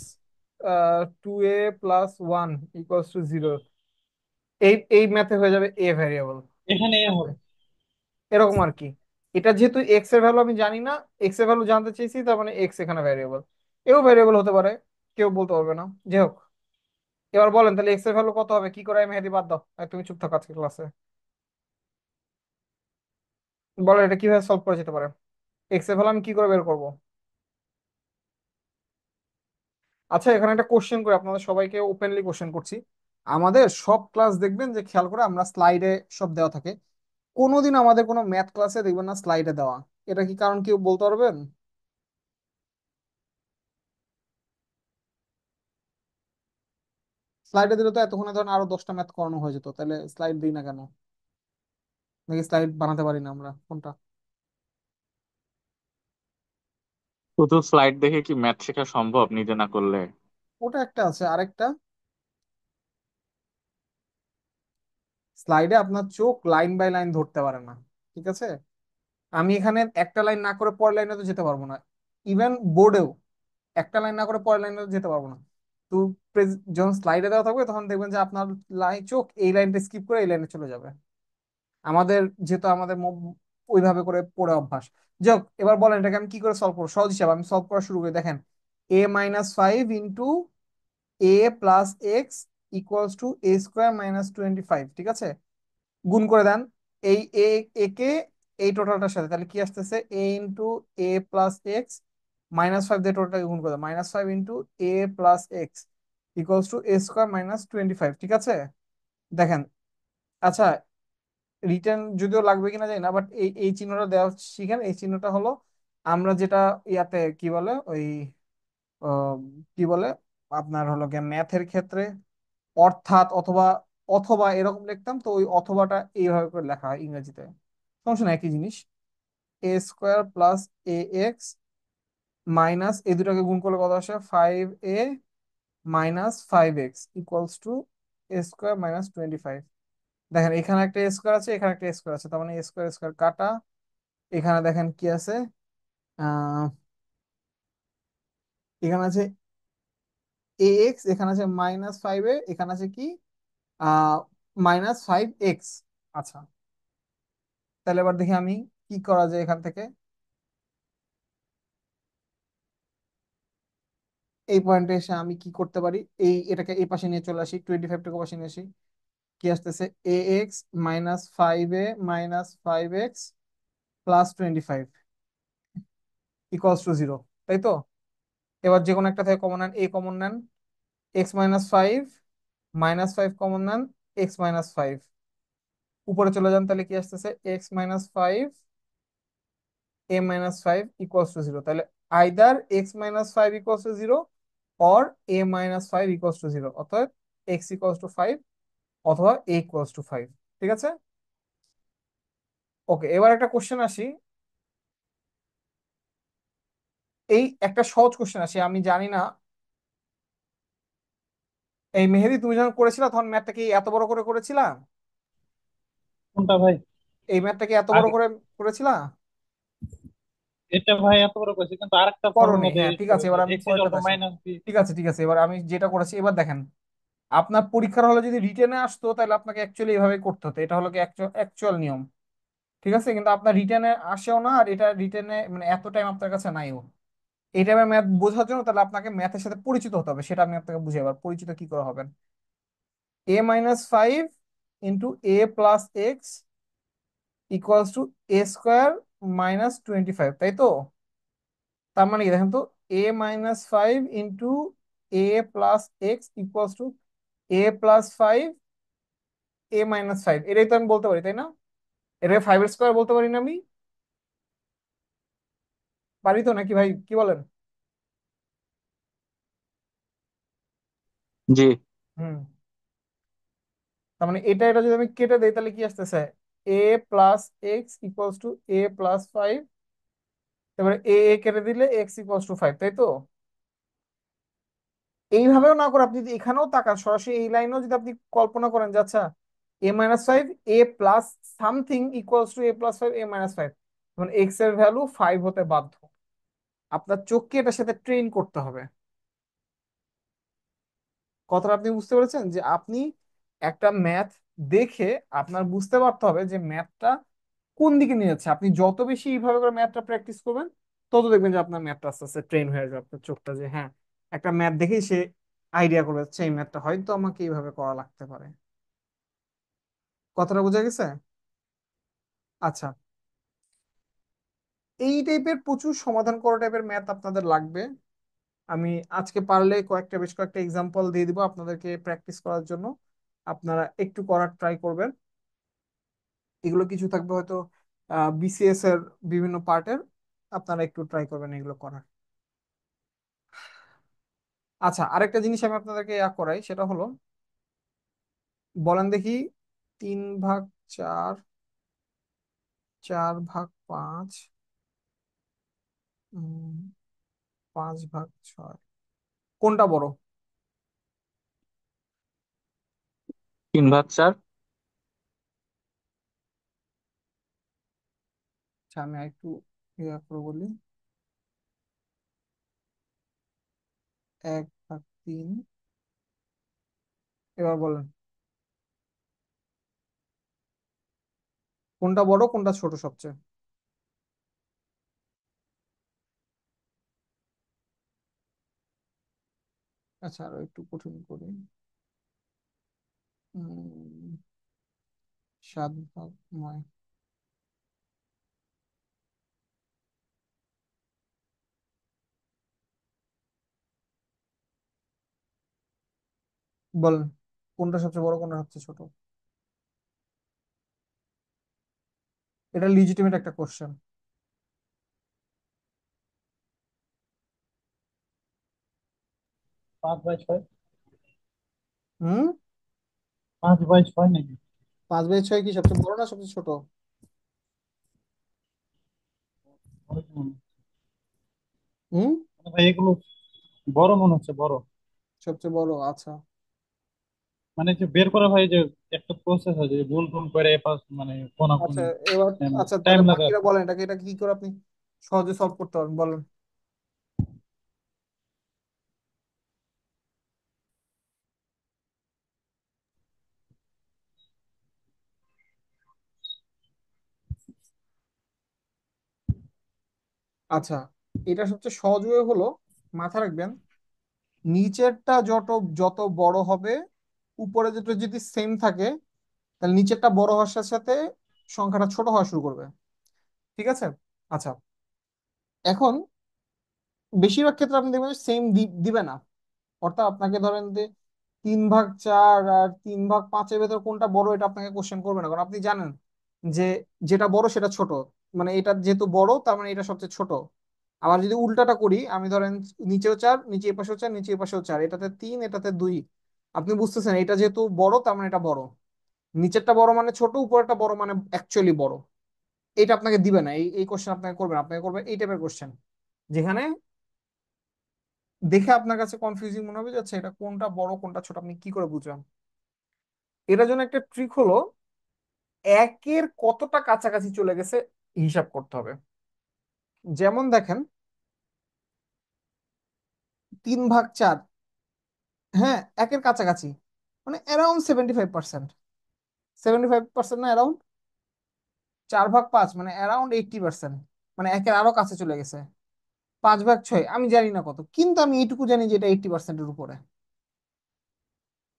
2a+1 = 0, এই ম্যাথে হয়ে যাবে এ ভ্যারিয়েবল। এখানে ঠিক এ আছে, হবে। এরকম আর কি। এটা যেহেতু এক্স এর ভ্যালু আমি জানি না, এক্স এর ভ্যালু জানতে চাইছি, তার মানে এক্স এখানে ভ্যারিয়েবল। এও ভ্যারিয়েবল হতে পারে, কেউ বলতে পারবে না। যাই হোক, এবার বলেন তাহলে এক্স এর ভ্যালু কত হবে, কি করে? আমি মেহেদি বাদ দাও, তুমি চুপ থাকো আজকে ক্লাসে। বলো এটা কিভাবে সলভ করা যেতে পারে, এক্স এর ভ্যালু আমি কি করে বের করবো? আচ্ছা, এখানে একটা কোশ্চেন করে আপনাদের সবাইকে ওপেনলি কোশ্চেন করছি। আমাদের সব ক্লাস দেখবেন যে খেয়াল করে আমরা স্লাইডে সব দেওয়া থাকে, কোনোদিন আমাদের কোনো ম্যাথ ক্লাসে দেখবেন না স্লাইডে দেওয়া। এটা কি কারণ কেউ বলতে পারবেন? স্লাইডে দিলে তো এতক্ষণে ধরেন আরো 10টা ম্যাথ করানো হয়ে যেত, তাহলে স্লাইড দিই না কেন? নাকি স্লাইড বানাতে পারি না আমরা, কোনটা? শুধু স্লাইড দেখে কি ম্যাথ শেখা সম্ভব নিজে না করলে? ওটা একটা আছে, আরেকটা স্লাইডে আপনার চোখ লাইন বাই লাইন ধরতে পারে না। ঠিক আছে, আমি এখানে একটা লাইন না করে পরের লাইনে তো যেতে পারবো না। ইভেন বোর্ডেও একটা লাইন না করে পরের লাইনে তো যেতে পারবো না। তো যখন স্লাইডে দেওয়া থাকবে তখন দেখবেন যে আপনার চোখ এই লাইনটা স্কিপ করে এই লাইনে চলে যাবে। আমাদের যেহেতু আমাদের ওইভাবে করে পড়ে অভ্যাস। যাক, এবার বলেন এটাকে আমি কি করে সলভ করবো? সহজ হিসাব, আমি সলভ করা শুরু করি। দেখেন, a-5 × a+x = a² - 25। ঠিক আছে, গুণ করে দেন এই এ একে এই টোটালটার সাথে, তাহলে কি আসতেছে, a × a+x - 5 দিয়ে টোটালটাকে গুণ করে দেন, -5 × a+x = a² - 25। ঠিক আছে, দেখেন। আচ্ছা, রিটার্ন যদিও লাগবে কিনা জানি না, বাট এই এই চিহ্নটা দেওয়া শিখেন। এই চিহ্নটা হলো আমরা যেটা ইয়াতে কি বলে ওই আহ, কি বলে আপনার হলো গিয়ে ম্যাথের ক্ষেত্রে অর্থাৎ অথবা অথবা এরকম লিখতাম, তো ওই অথবাটা এইভাবে করে লেখা হয় ইংরেজিতে। সমস্যা না, একই জিনিস। a² + ax এই দুটাকে গুণ করলে কত আসে, 5a - 5x = a² - 25। দেখেন এখানে একটা স্কোয়ার আছে, এখানে একটা স্কোয়ার আছে, তার মানে স্কোয়ার স্কোয়ার কাটা। এখানে দেখেন কি আছে, আহ এখানে আছে ax, এখানে আছে -5a, এখানে আছে কি, আহ -5x। আচ্ছা, তাহলে এবার দেখি আমি কি করা যায় এখান থেকে। এই পয়েন্টে এসে আমি কি করতে পারি, এটাকে এই পাশে নিয়ে চলে আসি, 25টাকে পাশে নিয়ে আসি। কি আসতেছে, এ এক্স -5a -5x +25 = 0, তাই তো? এবার যে কোনো একটা থেকে কমন নেন, এ কমন নেন, x-5 -5 কমন নেন, x-5 উপরে চলে যান, তাহলে কি আসতেছে, x-5 a-5 = 0। তাহলে আইদার x-5 = 0 অর a-5 = 0, অর্থাৎ x = 5 অথবা a = 5। ঠিক আছে, ওকে। এবার একটা কোশ্চেন আসি, এই একটা সহজ কোশ্চেন আসি, আমি জানি না। এই মেহেদি, তুমি যখন করেছিলা তখন ম্যাথটা কি এত বড় করে করেছিলা? কোনটা ভাই? এই ম্যাথটা কি এত বড় আগে করে করেছিলা? এটা ভাই এত বড় করছি, কিন্তু আরেকটা করনি, ফর্মুলা দিয়ে হ্যাঁ use ঠিক আছে, করেছি, এবার আমি এক্স ইকুয়াল পরেরটাতে টু আসি। Minus B. ঠিক আছে, ঠিক আছে, এবার আমি যেটা করেছি, এবার দেখেন, আপনার পরীক্ষার হলে যদি রিটেনে আসতো তাহলে আপনাকে অ্যাকচুয়ালি এইভাবে করতে হতো, এটা হলো কি অ্যাকচুয়াল নিয়ম। ঠিক আছে, কিন্তু আপনার রিটেনে আসেও না, আর এটা রিটেনে মানে এত টাইম আপনার কাছে নাইও এই টাইমে ম্যাথ বোঝার জন্য, তাহলে আপনাকে ম্যাথের সাথে পরিচিত হতে হবে, সেটা আমি আপনাকে বুঝিয়ে, এবার পরিচিত কি করে হবেন। a-5 × a+x = a² - 25, তাই তো? তার মানে কি দেখেন তো, a-5 × a+x = a+5 এটাই তো আমি বলতে পারি, তাই না? এটাকে 5 এর স্কোয়ার বলতে পারি না আমি? পারি তো নাকি ভাই, কি বলেন? জি। হুম। তার মানে এটা যদি আমি কেটে দেই তাহলে কি আসতেছে, a+x = a+5। এবারে এ কেটে দিলে x = 5, তাই তো? এইভাবেও না করে আপনি যদি এখানেও তাকান, সরাসরি এই লাইনেও যদি আপনি কল্পনা করেন যে আচ্ছা, a-5 a+ সামথিং = a+5 মানে এক্স এর ভ্যালু 5 হতে বাধ্য। আপনার চোখকে এটার সাথে ট্রেন করতে হবে। কথাটা আপনি বুঝতে পেরেছেন, যে আপনি একটা ম্যাথ দেখে আপনার বুঝতে পারতে হবে যে ম্যাথটা কোন দিকে নিয়ে যাচ্ছে। আপনি যত বেশি এইভাবে করে ম্যাথটা প্র্যাকটিস করবেন, তত দেখবেন যে আপনার ম্যাথটা আস্তে আস্তে ট্রেন হয়ে যাবে, আপনার চোখটা, যে হ্যাঁ, একটা ম্যাথ দেখেই সে আইডিয়া করবে, আচ্ছা এই ম্যাথটা হয়তো আমাকে এইভাবে করা লাগতে পারে। কথাটা বোঝা গেছে? আচ্ছা, এই টাইপের প্রচুর সমাধান করা টাইপের ম্যাথ আপনাদের লাগবে। আমি আজকে পারলে বেশ কয়েকটা এক্সাম্পল দিয়ে দিব আপনাদেরকে প্র্যাকটিস করার জন্য, আপনারা একটু করার ট্রাই করবেন। এগুলো কিছু থাকবে হয়তো বিসিএস এর বিভিন্ন পার্টের, আপনারা একটু ট্রাই করবেন এগুলো করার। আচ্ছা, আরেকটা জিনিস আমি আপনাদেরকে করাই, সেটা হলো, বলেন দেখি, 3/4, 4/5, 5/6 কোনটা বড়? 3/4। আচ্ছা, আমি একটু করে বলি, 1/3। এবার বলেন কোনটা বড়, কোনটা ছোট সবচেয়ে? আচ্ছা, আরো একটু কঠিন করি, 7/9। বলেন কোনটা সবচেয়ে বড়, কোনটা সবচেয়ে ছোট? এটা লিজিটিমেট একটা কোশ্চেন। 5/6। হুম। 5/6 নাকি? 5/6 কি সবচেয়ে বড় না সবচেয়ে ছোট? বড় কি মনে হচ্ছে? হুম। ভাই এগুলো বড় মনে হচ্ছে, বড়। সবচেয়ে বড়, আচ্ছা। মানে যে বের করা ভাই, যে একটা প্রসেস আছে, যে ভুল টুল করে পাস মানে আচ্ছা, কোনাকুনি এবার আচ্ছা টাইম তাহলে লাগে আর বাকিরা কি। বলেন, এটা কি করে আপনি সহজে সলভ করতে পারবেন, বলেন। আচ্ছা, এটা সবচেয়ে সহজ ওয়ে হলো, মাথা রাখবেন, নিচেরটা যত যত বড় হবে, উপরে যেটা যদি সেম থাকে, তাহলে নিচেরটা বড় হওয়ার সাথে সাথে সংখ্যাটা ছোট হওয়া শুরু করবে। ঠিক আছে? আচ্ছা, এখন বেশিরভাগ ক্ষেত্রে আপনি দেখবেন সেম দিবে না। অর্থাৎ আপনাকে ধরেন যে 3/4 আর 3/5-এর ভেতর কোনটা বড় এটা আপনাকে কোশ্চেন করবে না, কারণ আপনি জানেন যে যেটা বড় সেটা ছোট। মানে এটা যেহেতু বড় তার মানে এটা সবচেয়ে ছোট। আবার যদি উল্টাটা করি, আমি ধরেন নিচেও 4, নিচে এ পাশেও 4, নিচে এ পাশেও 4, এটাতে 3, এটাতে 2, আপনি বুঝতেছেন এটা যেহেতু বড় তার মানে এটা বড়। নিচেরটা বড় মানে ছোট, উপরেরটা বড় মানে অ্যাকচুয়ালি বড়। এটা আপনাকে দিবে না, এই কোশ্চেন আপনাকে করবে না। আপনাকে করবে এই টাইপের কোশ্চেন, যেখানে দেখে আপনার কাছে কনফিউজিং মনে হবে, যাচ্ছে এটা কোনটা বড় কোনটা ছোট, আপনি কি করে বুঝবেন? এটার জন্য একটা ট্রিক হলো, একের কতটা কাছাকাছি চলে গেছে হিসাব করতে হবে। যেমন দেখেন, 3/4, হ্যাঁ একের কাছাকাছি, মানে অ্যারাউন্ড 75%। 75% না অ্যারাউন্ড। 4/5 মানে অ্যারাউন্ড 80%, মানে একের আরো কাছে চলে গেছে। 5/6 আমি জানি না কত, কিন্তু আমি এইটুকু জানি যে এটা 80%-এর উপরে।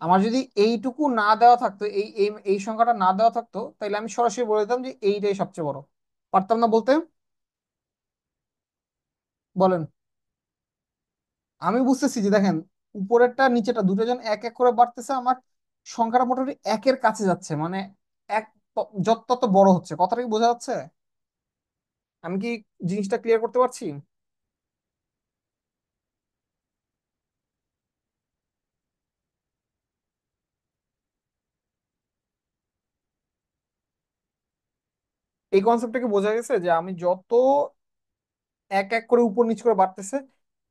আমার যদি এইটুকু না দেওয়া থাকতো, এই এই এই সংখ্যাটা না দেওয়া থাকতো, তাহলে আমি সরাসরি বলে দিতাম যে এইটাই সবচেয়ে বড়। পারতাম না বলতে? বলেন। আমি বুঝতেছি যে দেখেন, উপরেরটা নিচেটা দুটো জন এক এক করে বাড়তেছে, আমার সংখ্যাটা মোটামুটি একের কাছে যাচ্ছে, মানে এক যত তত বড় হচ্ছে। কথাটা কি বোঝা যাচ্ছে? আমি কি জিনিসটা ক্লিয়ার করতে পারছি? এই কনসেপ্টটা কি বোঝা গেছে, যে আমি যত এক এক করে উপর নিচ করে বাড়তেছে,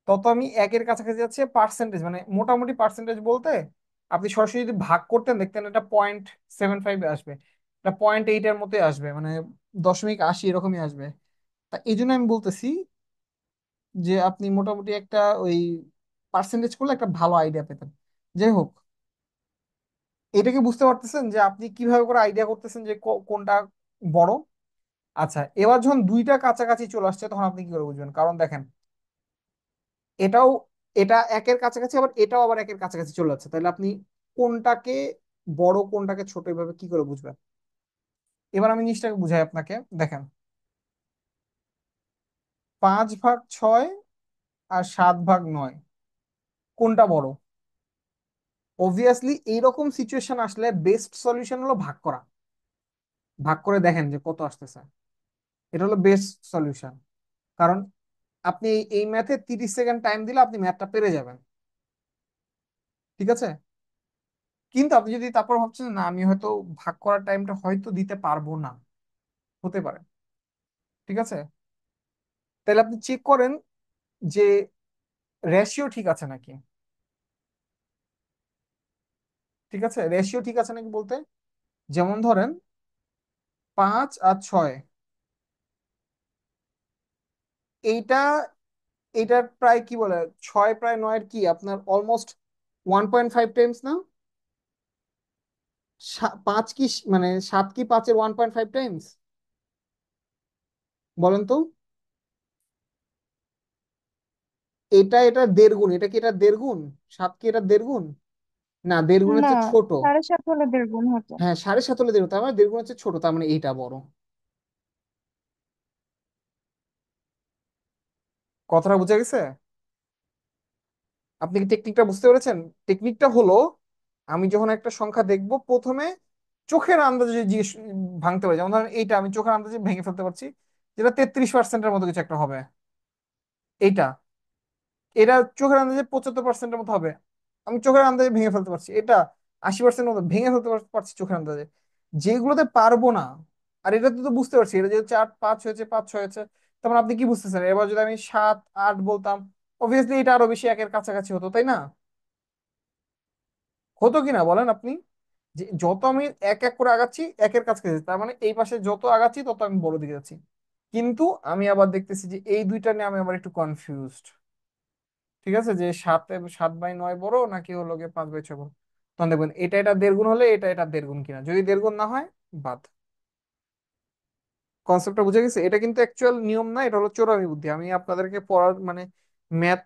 তত আমি একের কাছাকাছি যাচ্ছে। পার্সেন্টেজ মানে মোটামুটি পার্সেন্টেজ বলতে আপনি সরাসরি যদি ভাগ করতেন দেখতেন এটা 0.75 আসবে, এটা 0.8-এর মতোই আসবে, মানে 0.80 এরকমই আসবে। তা এই জন্য আমি বলতেছি যে আপনি মোটামুটি একটা ওই পার্সেন্টেজ করলে একটা ভালো আইডিয়া পেতেন। যাই হোক, এটাকে বুঝতে পারতেছেন যে আপনি কিভাবে করে আইডিয়া করতেছেন যে কোনটা বড়। আচ্ছা, এবার যখন দুইটা কাছাকাছি চলে আসছে তখন আপনি কি করে বুঝবেন? কারণ দেখেন, এটাও, এটা একের কাছাকাছি, আবার এটাও আবার একের কাছাকাছি চলে যাচ্ছে, তাহলে আপনি কোনটাকে বড় কোনটাকে ছোট এভাবে কি করে বুঝবেন? এবার আমি জিনিসটাকে বুঝাই আপনাকে। দেখেন, 5/6 আর 7/9 কোনটা বড়? অবভিয়াসলি এইরকম সিচুয়েশন আসলে বেস্ট সলিউশন হলো ভাগ করা। ভাগ করে দেখেন যে কত আসতেছে, এটা হলো বেস্ট সলিউশন। কারণ আপনি এই ম্যাথে 30 সেকেন্ড টাইম দিলে আপনি ম্যাথটা পেরে যাবেন। ঠিক আছে? কিন্তু আপনি যদি তারপর ভাবছেন না আমি হয়তো ভাগ করার টাইমটা হয়তো দিতে পারবো না, হতে পারে। ঠিক আছে? তাহলে আপনি চেক করেন যে রেশিও ঠিক আছে নাকি। ঠিক আছে, রেশিও ঠিক আছে নাকি বলতে, যেমন ধরেন 5 আর 6, এইটা এইটার প্রায় কি বলে, 6 প্রায় 9-এর কি আপনার অলমোস্ট 1.5 টাইমস না? 5 কি মানে 7 কি 5-এর 1.5 টাইমস? বলেন তো। এটা 1.5 গুণ, এটা কি এটা 1.5 গুণ? 7 কি এটা 1.5 গুণ? না, 1.5 গুণের না, চেয়ে ছোট। 7.5 হলে 1.5 গুণ হতো। হ্যাঁ, 7.5 হলে 1.5, তার মানে 1.5 গুণের চেয়ে ছোট, তার মানে এইটা বড়। কথাটা বুঝা গেছে? আপনি কি টেকনিকটা বুঝতে পেরেছেন? টেকনিকটা হলো, আমি যখন একটা সংখ্যা দেখব প্রথমে চোখের আন্দাজে জিনিস ভাঙতে পারি। যেমন ধরেন এইটা আমি চোখের আন্দাজে ভেঙে ফেলতে পারছি, যেটা 33%-এর মতো কিছু একটা হবে। এইটা, এটা চোখের আন্দাজে 75%-এর মতো হবে, আমি চোখের আন্দাজে ভেঙে ফেলতে পারছি। এটা 80%-এর মতো ভেঙে ফেলতে পারছি চোখের আন্দাজে। যেগুলোতে পারবো না, আর এটাতে তো বুঝতে পারছি এটা যেহেতু 4-5 হয়েছে, 5-6 হয়েছে, তখন আপনি কি বুঝতেছেন? এবার যদি আমি 7-8 বলতাম, অবভিয়াসলি এটা আরো বেশি একের কাছাকাছি হতো, তাই না? হতো কিনা বলেন আপনি? যে যত আমি এক এক করে আগাচ্ছি একের কাছাকাছি, তার মানে এই পাশে যত আগাচ্ছি তত আমি বড় দিকে যাচ্ছি। কিন্তু আমি আবার দেখতেছি যে এই দুইটা নিয়ে আমি আবার একটু কনফিউজড। ঠিক আছে, যে 7/9 বড় নাকি হলো গিয়ে 5/6 বড়। তখন দেখবেন এটা 1.5 গুণ হলে এটা 1.5 গুণ কিনা, যদি 1.5 গুণ না হয় বাদ। কনসেপ্টটা বুঝে গেছে? এটা কিন্তু অ্যাকচুয়াল নিয়ম না, এটা হলো চোরামি বুদ্ধি। আমি আপনাদেরকে পড়ার মানে ম্যাথ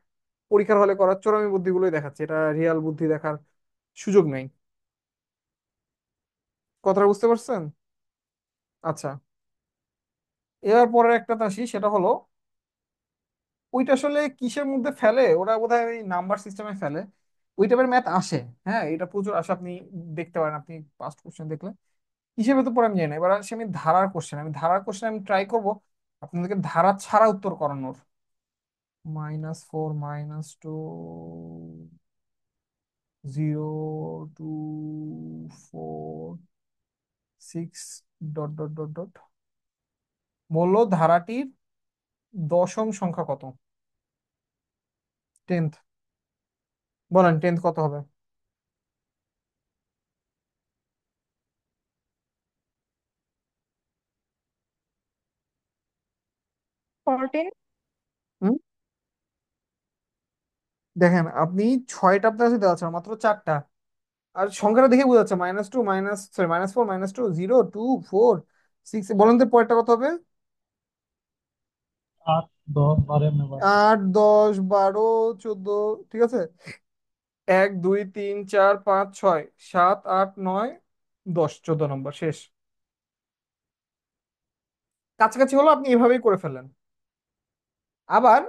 পরীক্ষার হলে করার চোরামি বুদ্ধিগুলোই দেখাচ্ছি, এটা রিয়াল বুদ্ধি দেখার সুযোগ নেই। কথাটা বুঝতে পারছেন? আচ্ছা, এবার পরের একটা আসি, সেটা হলো ওইটা আসলে কিসের মধ্যে ফেলে, ওরা বোধহয় ওই নাম্বার সিস্টেমে ফেলে। ওই টাইপের ম্যাথ আসে, হ্যাঁ এটা প্রচুর আসে, আপনি দেখতে পারেন, আপনি পাস্ট কোশ্চেন দেখলে। হিসেবে তো পরে আমি জানি না, এবার আসে আমি ধারার কোশ্চেন, আমি ট্রাই করব আপনাদেরকে ধারা ছাড়া উত্তর করানোর। -4 -2 0 2 4 6 ডট। বললো ধারাটির দশম সংখ্যা কত? 10th। বলেন 10th কত হবে? 14। হুম, দেখেন আপনি ছয়টা আপনার কাছে দেওয়া আছে, আর মাত্র চারটা। আর সংখ্যাটা দেখে বোঝা যাচ্ছে -2 সরি -4 -2 0 2 4 6। বলেন তো পরেরটা কত হবে? 8, 10, 12 এমনি বাড়ে। 8 10 12 14। ঠিক আছে, 1 2 3 4 5 6 7 8 9 10, 14 নম্বর শেষ। কাছাকাছি হলো, আপনি এভাবেই করে ফেলেন। আবার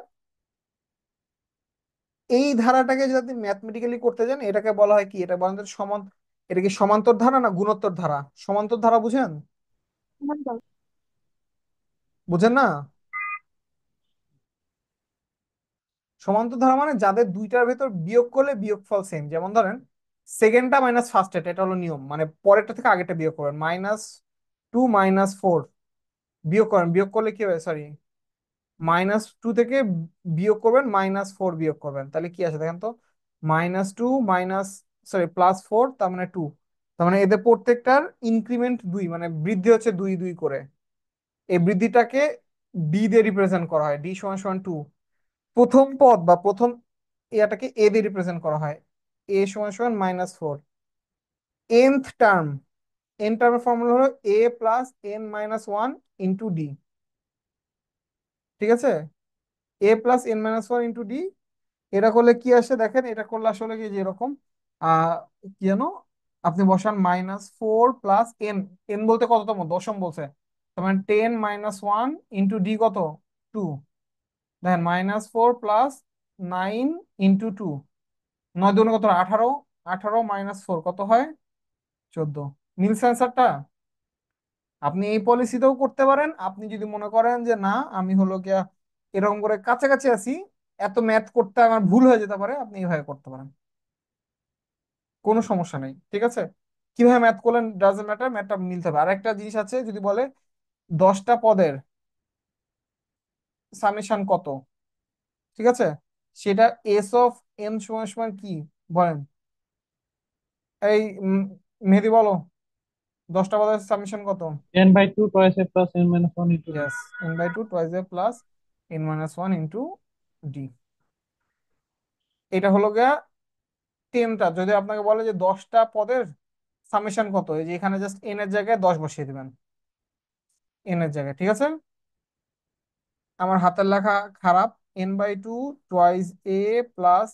এই ধারাটাকে যদি আপনি ম্যাথমেটিক্যালি করতে যান, এটাকে বলা হয় কি, এটা বলেন তো এটা কি সমান্তর ধারা না গুণোত্তর ধারা? সমান্তর ধারা বুঝেন? বুঝেন না? সমান্তর ধারা মানে যাদের দুইটার ভেতর বিয়োগ করলে বিয়োগফল সেম। যেমন ধরেন সেকেন্ডটা মাইনাস ফার্স্ট, এটা হলো নিয়ম, মানে পরেরটা থেকে আগেরটা বিয়োগ করবেন। -2 -4 বিয়োগ করেন, বিয়োগ করলে কি হবে, সরি, -2 থেকে বিয়োগ করবেন, -4 বিয়োগ করবেন, তাহলে কি আছে দেখেন তো। -2 মাইনাস, সরি +4, তার মানে 2। তার মানে এদের প্রত্যেকটার ইনক্রিমেন্ট 2, মানে বৃদ্ধি হচ্ছে 2 2 করে। এই বৃদ্ধিটাকে ডি দিয়ে রিপ্রেজেন্ট করা হয়, ডি সমান সমান 2। প্রথম পদ বা প্রথম ইয়াটাকে এ দিয়ে রিপ্রেজেন্ট করা হয়, এ সমান সমান -4। nth টার্ম, এন টার্মের ফর্মুলা হলো a+n-1 ইন্টু ডি। ঠিক আছে, a+n-1 ইন্টু ডি। এটা করলে কি আসে দেখেন, এটা করলে আসলে কি যেরকম আহ কি জানো, আপনি বসান -4 + n। এন বলতে কততম, দশম বলছে, তার মানে 10 - 1 ইন্টু ডি কত, 2। দেখেন -4 + 9 ইন্টু 2, 9 2 কত হয়? 18। 18 - 4 কত হয়? 14। মিলছে অ্যান্সারটা? আপনি এই পলিসিতেও করতে পারেন, আপনি যদি মনে করেন যে না আমি হলো গিয়া এরকম করে কাছাকাছি আছি, এত ম্যাথ করতে আমার ভুল হয়ে যেতে পারে, আপনি এইভাবে করতে পারেন, কোনো সমস্যা নেই। ঠিক আছে, কিভাবে ম্যাথ করলেন ডাজন্ট ম্যাটার, ম্যাথটা মিলতে হবে। আরেকটা জিনিস আছে, যদি বলে 10টা পদের সামেশন কত, ঠিক আছে, সেটা S(n) সমান সমান কি বলেন? এই মেহেদি বলো, 10টা পদের সামেশন কত? n/2 twice a plus n-1 into d। Yes, n/2 twice a plus n-1 into d. এটা হলো গিয়া 10টা। যদি আপনাকে বলে যে 10টা পদের সামেশন কত, এই যে এখানে জাস্ট এন এর জায়গায় 10 বসিয়ে দিবেন, এন এর জায়গায়। ঠিক আছে, আমার হাতের লেখা খারাপ। n/2 twice a plus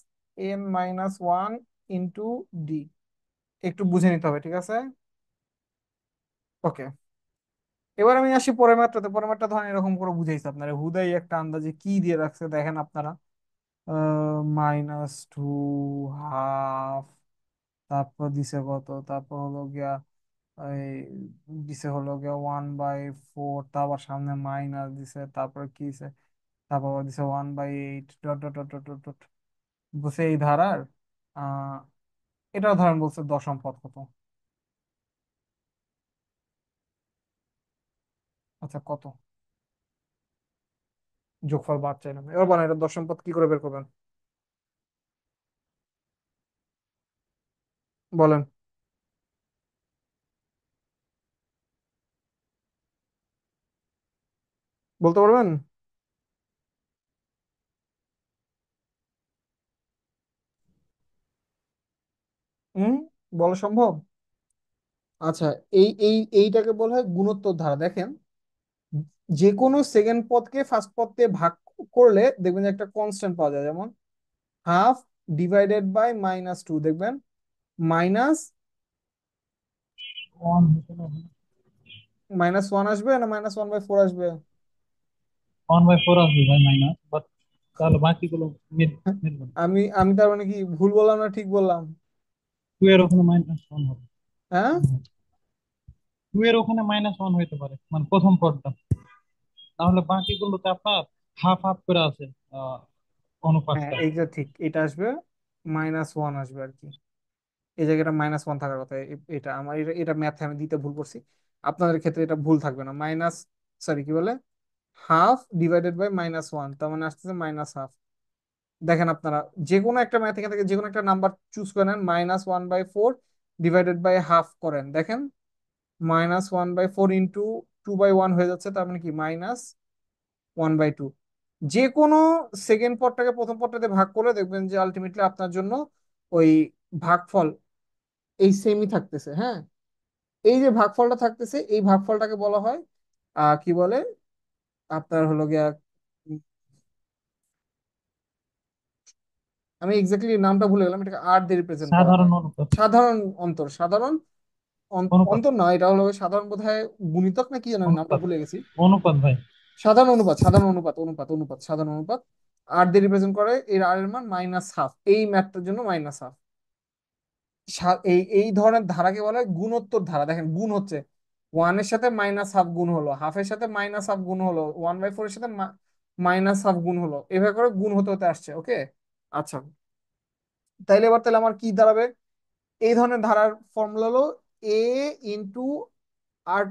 n-1 into D, একটু বুঝে নিতে হবে। ঠিক আছে, ওকে। এবার আমি আসি পরের ম্যাথটাতে। পরের ম্যাথটা ধরেন এরকম করে বুঝাইছে আপনারা, হুদাই একটা আন্দাজে কি দিয়ে রাখছে দেখেন আপনারা। -2 ½ তারপর দিছে কত, তারপর হলো গিয়া এই দিছে হলো গিয়া 1/4, তারপর সামনে মাইনাস দিছে, তারপর কি দিছে, তারপর আবার দিছে 1/8 dot dot dot dot dot dot. বলছে এই ধারার আহ এটাও ধরেন বলছে দশম পদ কত। আচ্ছা কত, যোগফল বাদ চাইলাম, এবার বলেন এটা দশম পদ কি করে বের করবেন, বলেন, বলতে পারবেন? হুম, বলা সম্ভব? আচ্ছা, এইটাকে বলা হয় গুণোত্তর ধারা। দেখেন যে কোনো সেকেন্ড পদকে ফার্স্ট পদ দিয়ে ভাগ করলে দেখবেন যে একটা কনস্ট্যান্ট পাওয়া যায়, যেমন হাফ ডিভাইডেড বাই -2, দেখবেন মাইনাস -1 আসবে না -1/4 আসবে? 1/4 আসবে ভাই মাইনাস, বাট তাহলে বাকিগুলো মিলবে না। আমি আমি তার মানে কি ভুল বললাম না ঠিক বললাম? 2 এর ওখানে -1 হবে। হ্যাঁ, 2 এর ওখানে -1 হইতে পারে, মানে প্রথম পদটা। তাহলে বাকিগুলোতে আপনার হাফ হাফ করে আছে আহ, হ্যাঁ, অনুপাতটা। এইটা ঠিক, এটা আসবে -1 আসবে আর কি। এই জায়গাটা -1 থাকার কথা। এটা আমার এটা ম্যাথে আমি দিতে ভুল করছি। আপনাদের ক্ষেত্রে এটা ভুল থাকবে না। সরি কি বলে, হাফ ডিভাইডেড বাই -1, তার মানে আসতেছে -হাফ। দেখেন আপনারা যে কোনো একটা ম্যাথ এখান থেকে যে কোনো একটা নাম্বার চুজ করে নেন, -1/4 ডিভাইডেড বাই হাফ করেন, দেখেন -1/4 ইন্টু 2/1 হয়ে যাচ্ছে, তার মানে কি -1/2। যে কোনো সেকেন্ড পদটাকে প্রথম পদটাতে ভাগ করলে দেখবেন যে আলটিমেটলি আপনার জন্য ওই ভাগফল এই সেমই থাকতেছে। হ্যাঁ, এই যে ভাগফলটা থাকতেছে এই ভাগফলটাকে বলা হয় কি বলে আপনার হলো গিয়া, উম, আমি এক্স্যাক্টলি নামটা ভুলে গেলাম, এটাকে আর দিয়ে রিপ্রেজেন্ট করা হয়। সাধারণ অনুপাত। সাধারণ অন্তর, সাধারণ অনুপাত। অন্তর না, এটা হলো সাধারণ বোধহয় গুণিতক না কি যেন, আমি নামটা অনুপাত। ভুলে গেছি। অনুপাত ভাই। সাধারণ অনুপাত, সাধারণ অনুপাত। আর দিয়ে রিপ্রেজেন্ট করে, এর আর এর মান -1/2, এই ম্যাথটার জন্য -1/2। এই এই ধরনের ধারাকে বলা হয় গুণোত্তর ধারা। দেখেন গুণ হচ্ছে, 1 এর সাথে -1/2 গুণ হলো, হাফের সাথে -1/2 গুণ হলো, 1/4 এর সাথে -1/2 গুণ হলো, এভাবে করে গুণ হতে হতে আসছে। ওকে, আচ্ছা, তাইলে এবার তাহলে আমার কি দাঁড়াবে? এই ধরনের ধারার ফর্মুলা হলো a ইন্টু r⁴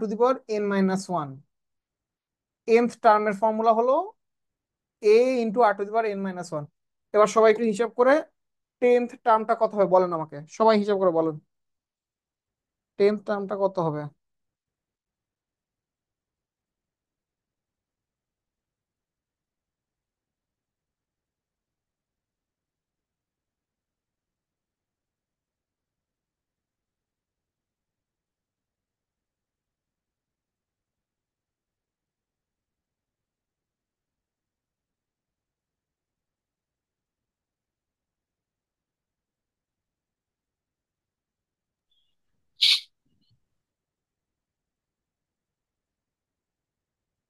nth টার্মের ফর্মুলা হলো a × r⁴ এবার সবাই একটু হিসাব করে 10th টার্মটা কত হবে বলেন আমাকে, সবাই হিসাব করে বলেন 10th টার্মটা কত হবে।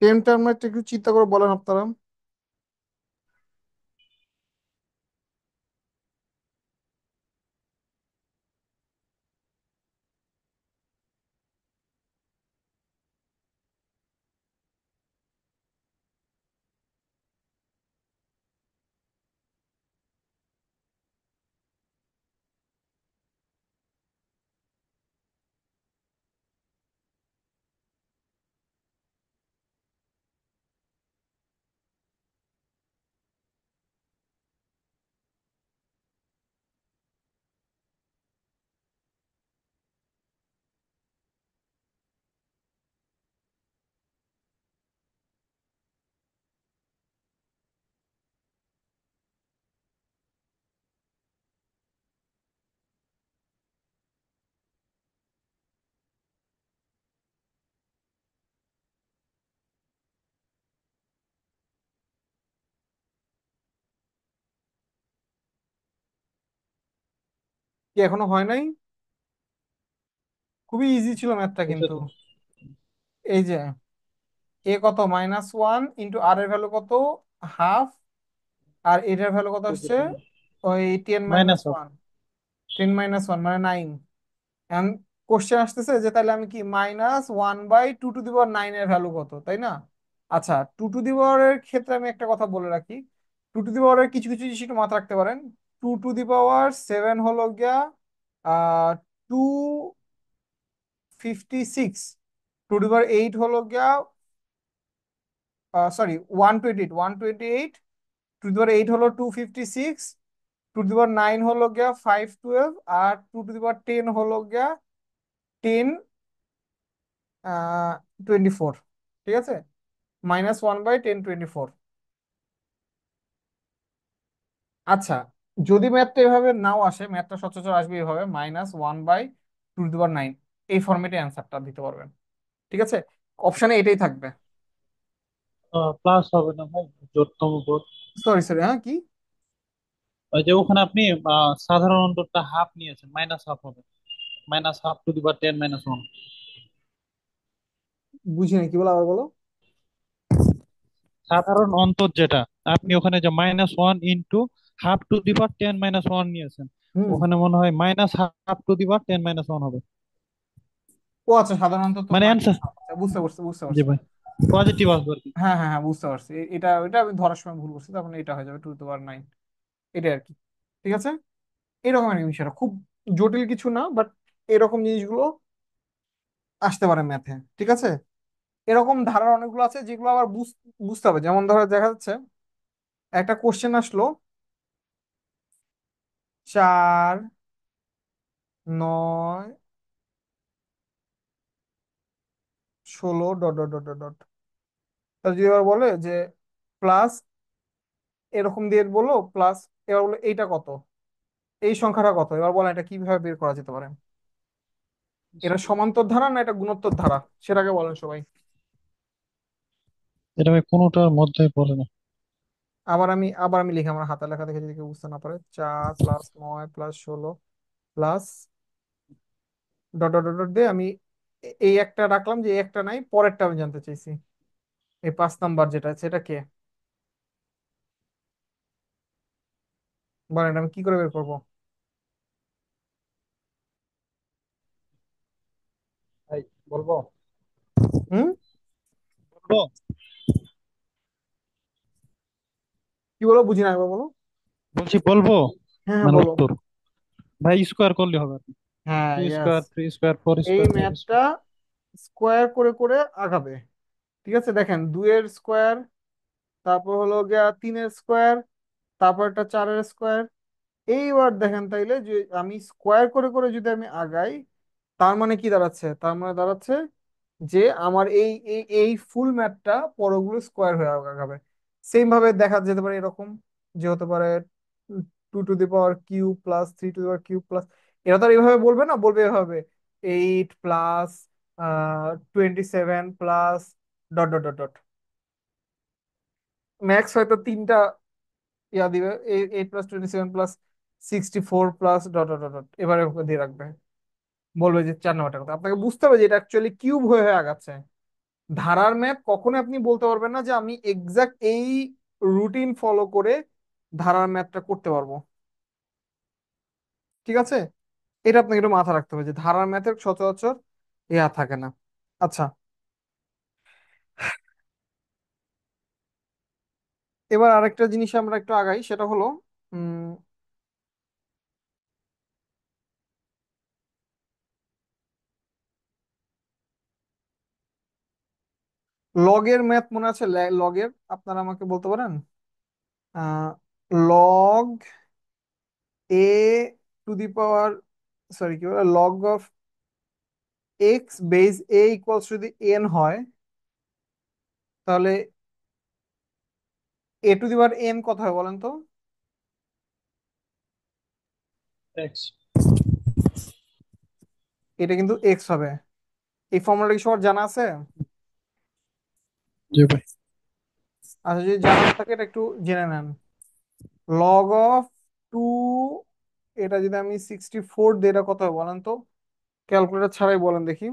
টেন টার্মটা একটু চিন্তা করে বলেন আপনারা। কি এখনো হয় নাই? খুবই ইজি ছিল ম্যাথটা এটা কিন্তু। তো এই যে এ কত, -1 ইন্টু আর এর ভ্যালু কত, হাফ, আর এটার ভ্যালু কত আসছে ওই 10 মাইনাস -1। ওয়ান 10 - 1 মানে 9। এখন কোশ্চেন আসতেছে যে তাহলে আমি কি -1/2⁹ এর ভ্যালু কত, তাই না? আচ্ছা, 2⁴ এর ক্ষেত্রে আমি একটা কথা বলে রাখি, 2⁴ কিছু কিছু জিনিস একটু মাথায় রাখতে পারেন। 2⁷ হলো গিয়া 256, 2⁸ হলো গিয়া সরি 128, 2⁸ হলো 256, 2⁹ হলো গিয়া 512, আর 2⁻10 হলো গিয়া 1024। ঠিক আছে, -1/1024। আচ্ছা, যদি ম্যাথটা এভাবে নাও আসে, ম্যাথটা সচরাচর আসবে এভাবে -1/2⁹ এই ফর্মেটে অ্যান্সারটা দিতে পারবেন। ঠিক আছে, অপশানে এটাই থাকবে। প্লাস হবে না ভাই, জোড়তম পদ। সরি সরি, হ্যাঁ কি? ওই যে ওখানে আপনি সাধারণ অন্তরটা হাফ নিয়েছেন, মাইনাস হাফ হবে, মাইনাস হাফ টু দি পাওয়ার 10 - 1। বুঝি না, কি বলো, আবার বলো। সাধারণ অন্তর যেটা, আপনি ওখানে যে -1 × 10 - 1 নিয়েছেন, হুম। ওখানে মনে হয় -1/2 টু দি পাওয়ার 10 - 1 হবে। ও আচ্ছা, সাধারণত তো মানে মাইনাস। অ্যান্সার। আচ্ছা, বুঝতে পারছি বুঝতে জি পারছি। ভাই, পজিটিভ আসবে আর কি। হ্যাঁ হ্যাঁ হ্যাঁ, বুঝতে পারছি। এটা এটা আমি ধরার সময় ভুল করছি, তার মানে এটা হয়ে যাবে 2 to the power 9। এটাই আর কি। ঠিক আছে। এরকম আর কি বিষয়টা, খুব জটিল কিছু না, বাট এরকম জিনিসগুলো আসতে পারে ম্যাথে। ঠিক আছে। এরকম ধারার অনেকগুলো আছে যেগুলো আবার বুঝতে হবে। যেমন ধরো দেখা যাচ্ছে একটা কোশ্চেন আসলো, 4 9 16 dot dot dot dot dot. তার যদি এবার বলে যে প্লাস, এরকম দিয়ে বললো প্লাস, এবার বলে এইটা কত, এই সংখ্যাটা কত, এবার বলে এটা কিভাবে বের করা যেতে পারে? এটা সমান্তর ধারা না এটা গুণোত্তর ধারা, সেটাকে বলেন সবাই। এটা ভাই কোনোটার মধ্যে পড়ে না। আবার আমি লিখি আমার হাতের লেখা দেখে যদি কেউ বুঝতে না পারে। 4 + 9 + 16 plus dot dot dot dot দিয়ে আমি এই একটা রাখলাম, যে এই একটা নাই, পরেরটা আমি জানতে চাইছি। এই 5 নাম্বার যেটা আছে এটা কে? বলেন, এটা আমি কি করে বের করবো? ভাই বলবো? হুম। বলবো। কি বলো, বুঝি না, একবার বলো। বলছি বলবো। হ্যাঁ হ্যাঁ মানে বলো। উত্তর, ভাই স্কোয়ার করলে হবে আর কি। হ্যাঁ, 2 স্কোয়ার, ইয়েস। 3 স্কোয়ার, ফোর এই স্কোয়ার, ফাইভ ম্যাথটা স্কোয়ার স্কোয়ার করে করে আগাবে। ঠিক আছে, দেখেন 2 এর স্কোয়ার, তারপর হলো গিয়া 3 এর স্কোয়ার, তারপর একটা 4 এর স্কোয়ার। এইবার দেখেন তাইলে যে আমি স্কোয়ার করে করে যদি আমি আগাই, তার মানে কি দাঁড়াচ্ছে? তার মানে দাঁড়াচ্ছে যে আমার এই এই এই ফুল ম্যাথটা পরগুলো স্কোয়ার হয়ে আগাবে। সেম ভাবে দেখা যেতে পারে এরকম, যে হতে পারে 2 to the power cube plus 3 to the power cube plus, এটা তো আর এইভাবে বলবে না, বলবে এভাবে 8 + 27 plus dot dot dot dot. Max হয়তো তিনটা ইয়া দিবে, 8 + 27 plus 64 plus dot dot dot dot, এবারে ওকে দিয়ে রাখবে। বলবে যে 4 নাম্বারটা কথা, আপনাকে বুঝতে হবে যে এটা অ্যাকচুয়ালি কিউব হয়ে হয়ে আগাচ্ছে। ধারার ম্যাপ কখনো আপনি বলতে পারবেন না যে আমি এক্সাক্ট এই রুটিন ফলো করে ধারার ম্যাপটা করতে পারবো। ঠিক আছে। এটা আপনাকে একটু মাথা রাখতে হবে যে ধারার ম্যাথের সচরাচর ইয়া থাকে না। আচ্ছা, এবার আরেকটা জিনিস আমরা একটু আগাই, সেটা হলো লগের ম্যাথ মনে আছে? লগের আপনারা আমাকে বলতে পারেন? Log A two the power, sorry কি বলে, log of x base A equals যদি এন হয়, তাহলে a two the power n কত হয় বলেন তো? এক্স। এটা কিন্তু এক্স হবে। এই ফর্মুলাটা কি সবার জানা আছে? জি ভাই। আচ্ছা, যদি জানা না থাকে এটা একটু জেনে নেন। লগ অফ 2, এটা যদি আমি 64 দিই, এটা কত হবে বলেন তো? ক্যালকুলেটর ছাড়াই বলেন দেখি।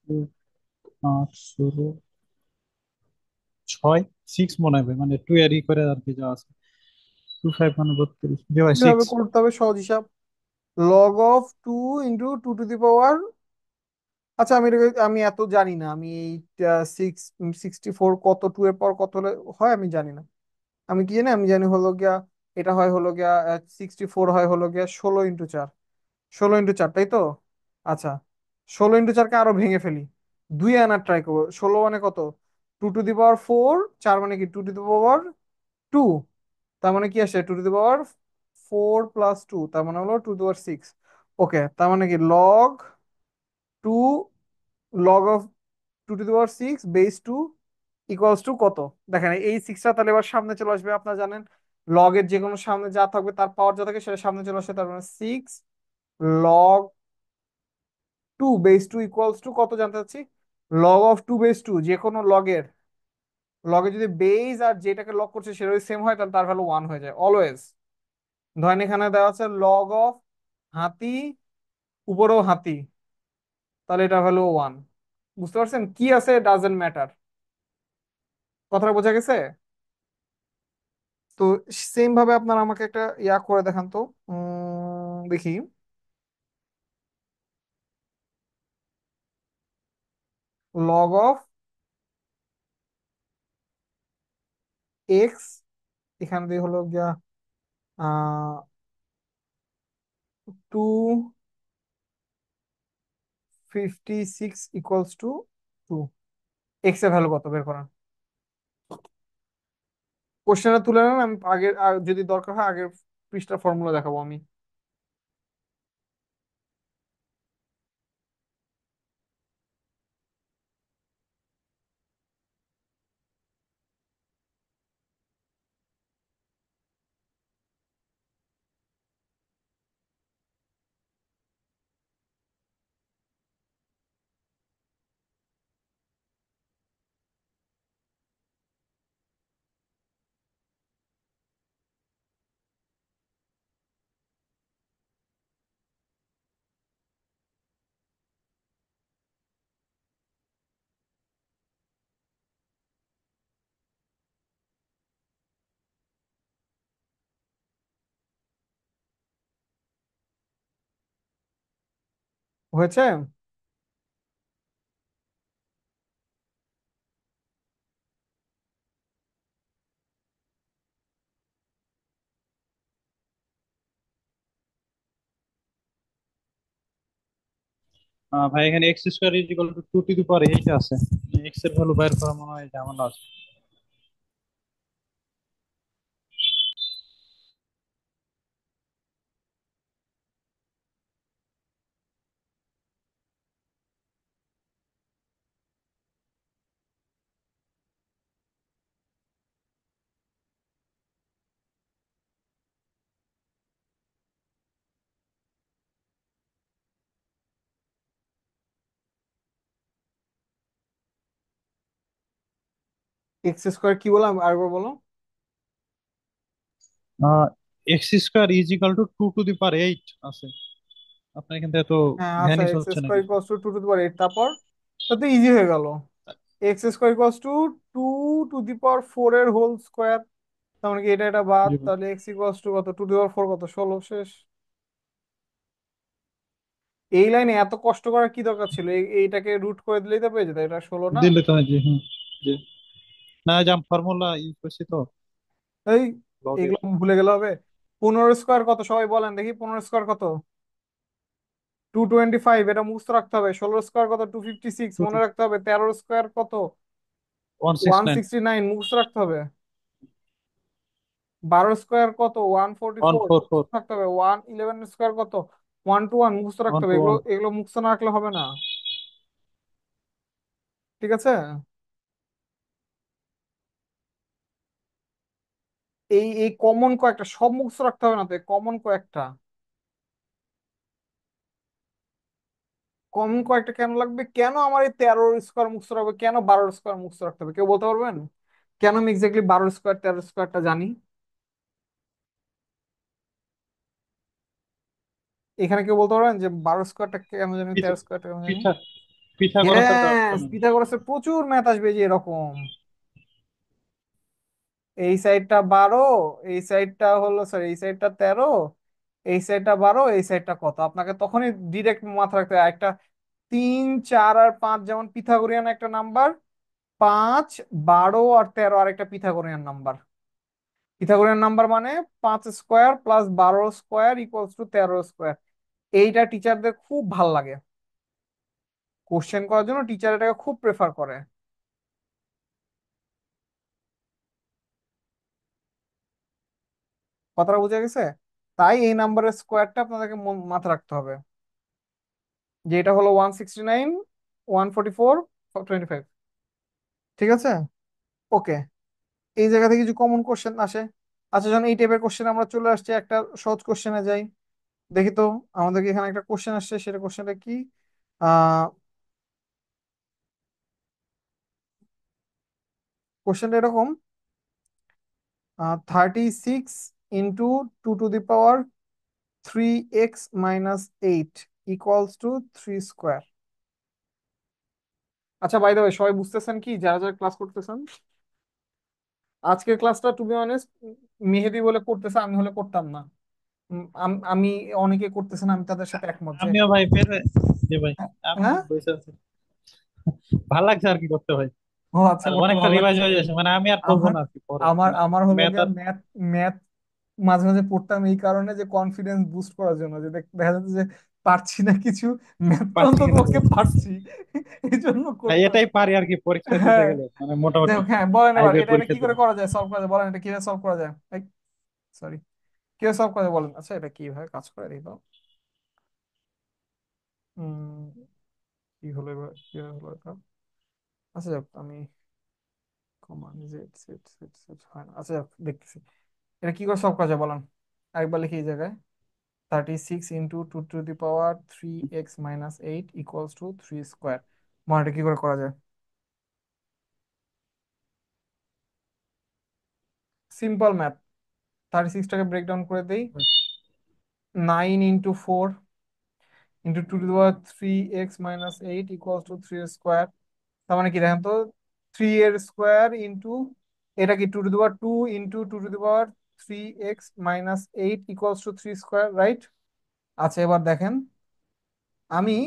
8 × 16 6 মনে হবে, মানে 2 এর করে আর কি যা আছে। 2 5 মানে 32, জি ভাই কিভাবে 6। করতে হবে সহজ হিসাব? log of 2 × 2 to the power, আচ্ছা আমি এত জানি না, আমি এই 64 কত, 2 এর পর কত হলে হয় আমি জানি না। আমি কি জানি, আমি জানি হলো গিয়া এটা হয় হলো গিয়া 64 হয় হলো গিয়া 16 × 4, 16 × 4, তাই তো? আচ্ছা, 16 × 4কে আরো ভেঙে ফেলি, দুই আনার ট্রাই করবো। 16 মানে কত? 2 to the power 4, 4 মানে কি 2 to the power 2, তার মানে কি আসে 2 to the power 4 + 2, তার মানে হলো 2 to the power 6। ওকে, তার মানে কি two log of 2 to the power 6 base 2 equals to কত? দেখেন এই সিক্সটা তাহলে এবার সামনে চলে আসবে, আপনারা জানেন লগের যে কোনো সামনে যা থাকবে তার পাওয়ার যা থাকে সেটা সামনে চলে আসে, তার মানে 6 log 2 বেস 2 ইকুয়ালস টু কত জানতে চাচ্ছি? লগ অফ 2/2, যে কোনো লগের লগে যদি বেস আর যেটাকে লগ করছে সেটা যদি সেম হয় তাহলে তার ভ্যালু 1 হয়ে যায় অলওয়েজ। ধরেন এখানে দেওয়া আছে লগ অফ হাতি, উপরেও হাতি, তাহলে এটা ভ্যালু 1। বুঝতে পারছেন কি আছে, ডাজেন্ট ম্যাটার। কথাটা বোঝা গেছে? তো সেম ভাবে আপনার আমাকে একটা ইয়া করে দেখান তো, দেখি। লগ অফ এক্স, এখান দিয়ে হলো গিয়া 256 = 2। এক্স এর ভ্যালু কত বের করান। কোশ্চেনটা তুলে নেন, আমি আগের যদি দরকার হয় আগের পৃষ্ঠা ফর্মুলা দেখাবো আমি। হয়েছে? ভাই এখানে x square is equal to 2 to the power 8 আছে। এক্স এর ভ্যালু বের করা মনে হয় ঝামেলা আছে। এক্স স্কোয়ার কি বললাম আরেকবার বলো। X square is equal to 2 to the power 8 আছে। আপনার এখান থেকে তো হ্যাঁ আচ্ছা, ভ্যানিশ এক্স হচ্ছে স্কোয়ার নাকি? Equals to 2 to the power 8, তারপর তো ইজি হয়ে গেল। X square equals to 2 to the power 4 এর হোল স্কোয়ার। তার মানে কি এটা বাদ, জি। তাহলে এক্স ইকুয়ালস টু কত, 2 টু দি পাওয়ার 4 কত, 16, শেষ। এই লাইনে এত কষ্ট করার কি দরকার ছিল, এইটাকে রুট করে দিলেই তো পেয়ে যেত, এটা 16 না? দিল্লি তো হয়, জি হুম। জি। না জাম ফর্মুলা ইউজ করছি তো এই লগের। এগুলো ভুলে গেলে হবে? 15 স্কোয়ার কত সবাই বলেন দেখি, 15 স্কোয়ার কত? 225, এটা মুখস্থ রাখতে হবে। 16 স্কোয়ার কত, 256 টু টু মনে রাখতে হবে। 13 স্কোয়ার কত, 169। 169 মুখস্থ রাখতে হবে। 12 স্কোয়ার কত, 144 144। মুখস্থ রাখতে হবে। 111 স্কোয়ার কত, 121 মুখস্থ রাখতে ওয়ান হবে। টু এগুলো ওয়ান এগুলো মুখস্থ না রাখলে হবে না। ঠিক আছে? এই এই কমন কয়েকটা সব মুখস্থ রাখতে হবে না, তো কমন কয়েকটা। কমন কয়েকটা কেন লাগবে, কেন আমার এই 13 স্কোয়ার মুখস্থ রাখবে, কেন 12 স্কোয়ার মুখস্থ রাখতে হবে, কেউ বলতে পারবেন? কেন আমি এক্স্যাক্টলি 12 স্কোয়ার 13 স্কোয়ারটা জানি? এখানে কেউ বলতে পারবেন যে 12 স্কোয়ারটা কেন জানি, 13 স্কোয়ারটা কেন জানি? পিঠা পিথাগোরাসের হ্যাঁ, কারণে। পিথাগোরাসের প্রচুর ম্যাথ আসবে যে এরকম। এই সাইডটা 12, এই সাইডটা হলো, সরি এই সাইডটা 13, এই সাইডটা 12, এই সাইডটা কত, আপনাকে তখনই ডিরেক্ট মাথা রাখতে হবে একটা 3, 4 আর 5 যেমন পিথাগোরিয়ান একটা নাম্বার, 5, 12 আর 13 আর একটা পিথাগোরিয়ান নাম্বার। পিথাগোরিয়ান নাম্বার মানে 5 square plus 12 square equals two 13 square. এইটা টিচারদের খুব ভাল লাগে, কোশ্চেন করার জন্য টিচার এটাকে খুব প্রেফার করে। কথাটা বুঝে গেছে? তাই এই নাম্বারের স্কোয়ারটা আপনাদেরকে মাথায় রাখতে হবে, যে এটা হলো 169, 144, 25। ঠিক আছে? ওকে। এই জায়গা থেকে কিছু কমন কোশ্চেন আসে। আচ্ছা, যখন এই টাইপের কোশ্চেন আমরা চলে আসছি, একটা সহজ কোশ্চেনে যাই। দেখি তো, আমাদেরকে এখানে একটা কোশ্চেন আসছে, সেটা কোশ্চেনটা কি? আহ কোশ্চেনটা এরকম, 36 into 2 to the power 3x - 8 equals to 3 square. আচ্ছা, বাই দ্য ওয়ে, সবাই বুঝতেছেন কি যারা যারা ক্লাস করতেছেন? আজকের ক্লাসটা টু বি অনেস্ট মেহেদি বলে করতেছে, আমি হলে করতাম না। আমি অনেকে করতেছেন, আমি তাদের সাথে একমত যে আমিও ভাই বের হয়ে, যে ভাই আমিও হ্যাঁ। বসে আছি, ভালো লাগছে আর কি করতে ভাই। ও আচ্ছা, আর করতে অনেকটা ভালো রিভাইজ লাগছে। হয়ে যাচ্ছে, মানে আমি আর পড়বো আমার না আর কি পরে, আমার মানে আমার হলো ম্যাথ গিয়ে আর। ম্যাথ ম্যাথ মাঝে মাঝে পড়তাম এই কারণে যে কনফিডেন্স বুস্ট করার জন্য, যে দেখা যাচ্ছে যে পারছি না কিছু, ম্যাথ তো পারছি অন্তত কিনা পক্ষে দেখো। পারছি, এই জন্য ভাই করতাম। এটাই পারি আর কি পরীক্ষা দিতে হ্যাঁ, গেলে, মানে মোটামুটি দেখো, হ্যাঁ, বলেন এবার ফাইভে এটা এটা পরীক্ষা কি দিব। করে করা যায়, সলভ করা যায়, বলেন এটা কিভাবে সলভ করা যায়, সরি, কিভাবে সলভ করা যায় বলেন। আচ্ছা, এটা কিভাবে কাজ করে দেখো। উম কি হলো এবার, কিভাবে হলো এটা? আচ্ছা যাক, আমি কমান জেড সেট সেট সেট হয় না, আচ্ছা যাক, দেখতেছি এটা কি করে সলভ করা যায় বলেন। আরেকবার লিখি এই জায়গায়, 36 into 2 to the power 3x - 8 equals to 3 square. এটা কি করে করা যায়? Simple math. 36টাকে ব্রেক ডাউন করে দেই। 9 into 4 into 2 to the power 3x - 8 equals to 3 square. তার মানে কি দেখেন তো, 3 এর স্কোয়ার ইন্টু, এটা কি 2 to the power 2 into 2 to the power 3x - 8 equals to 3 square, right? আচ্ছা, এবার দেখেন, আমি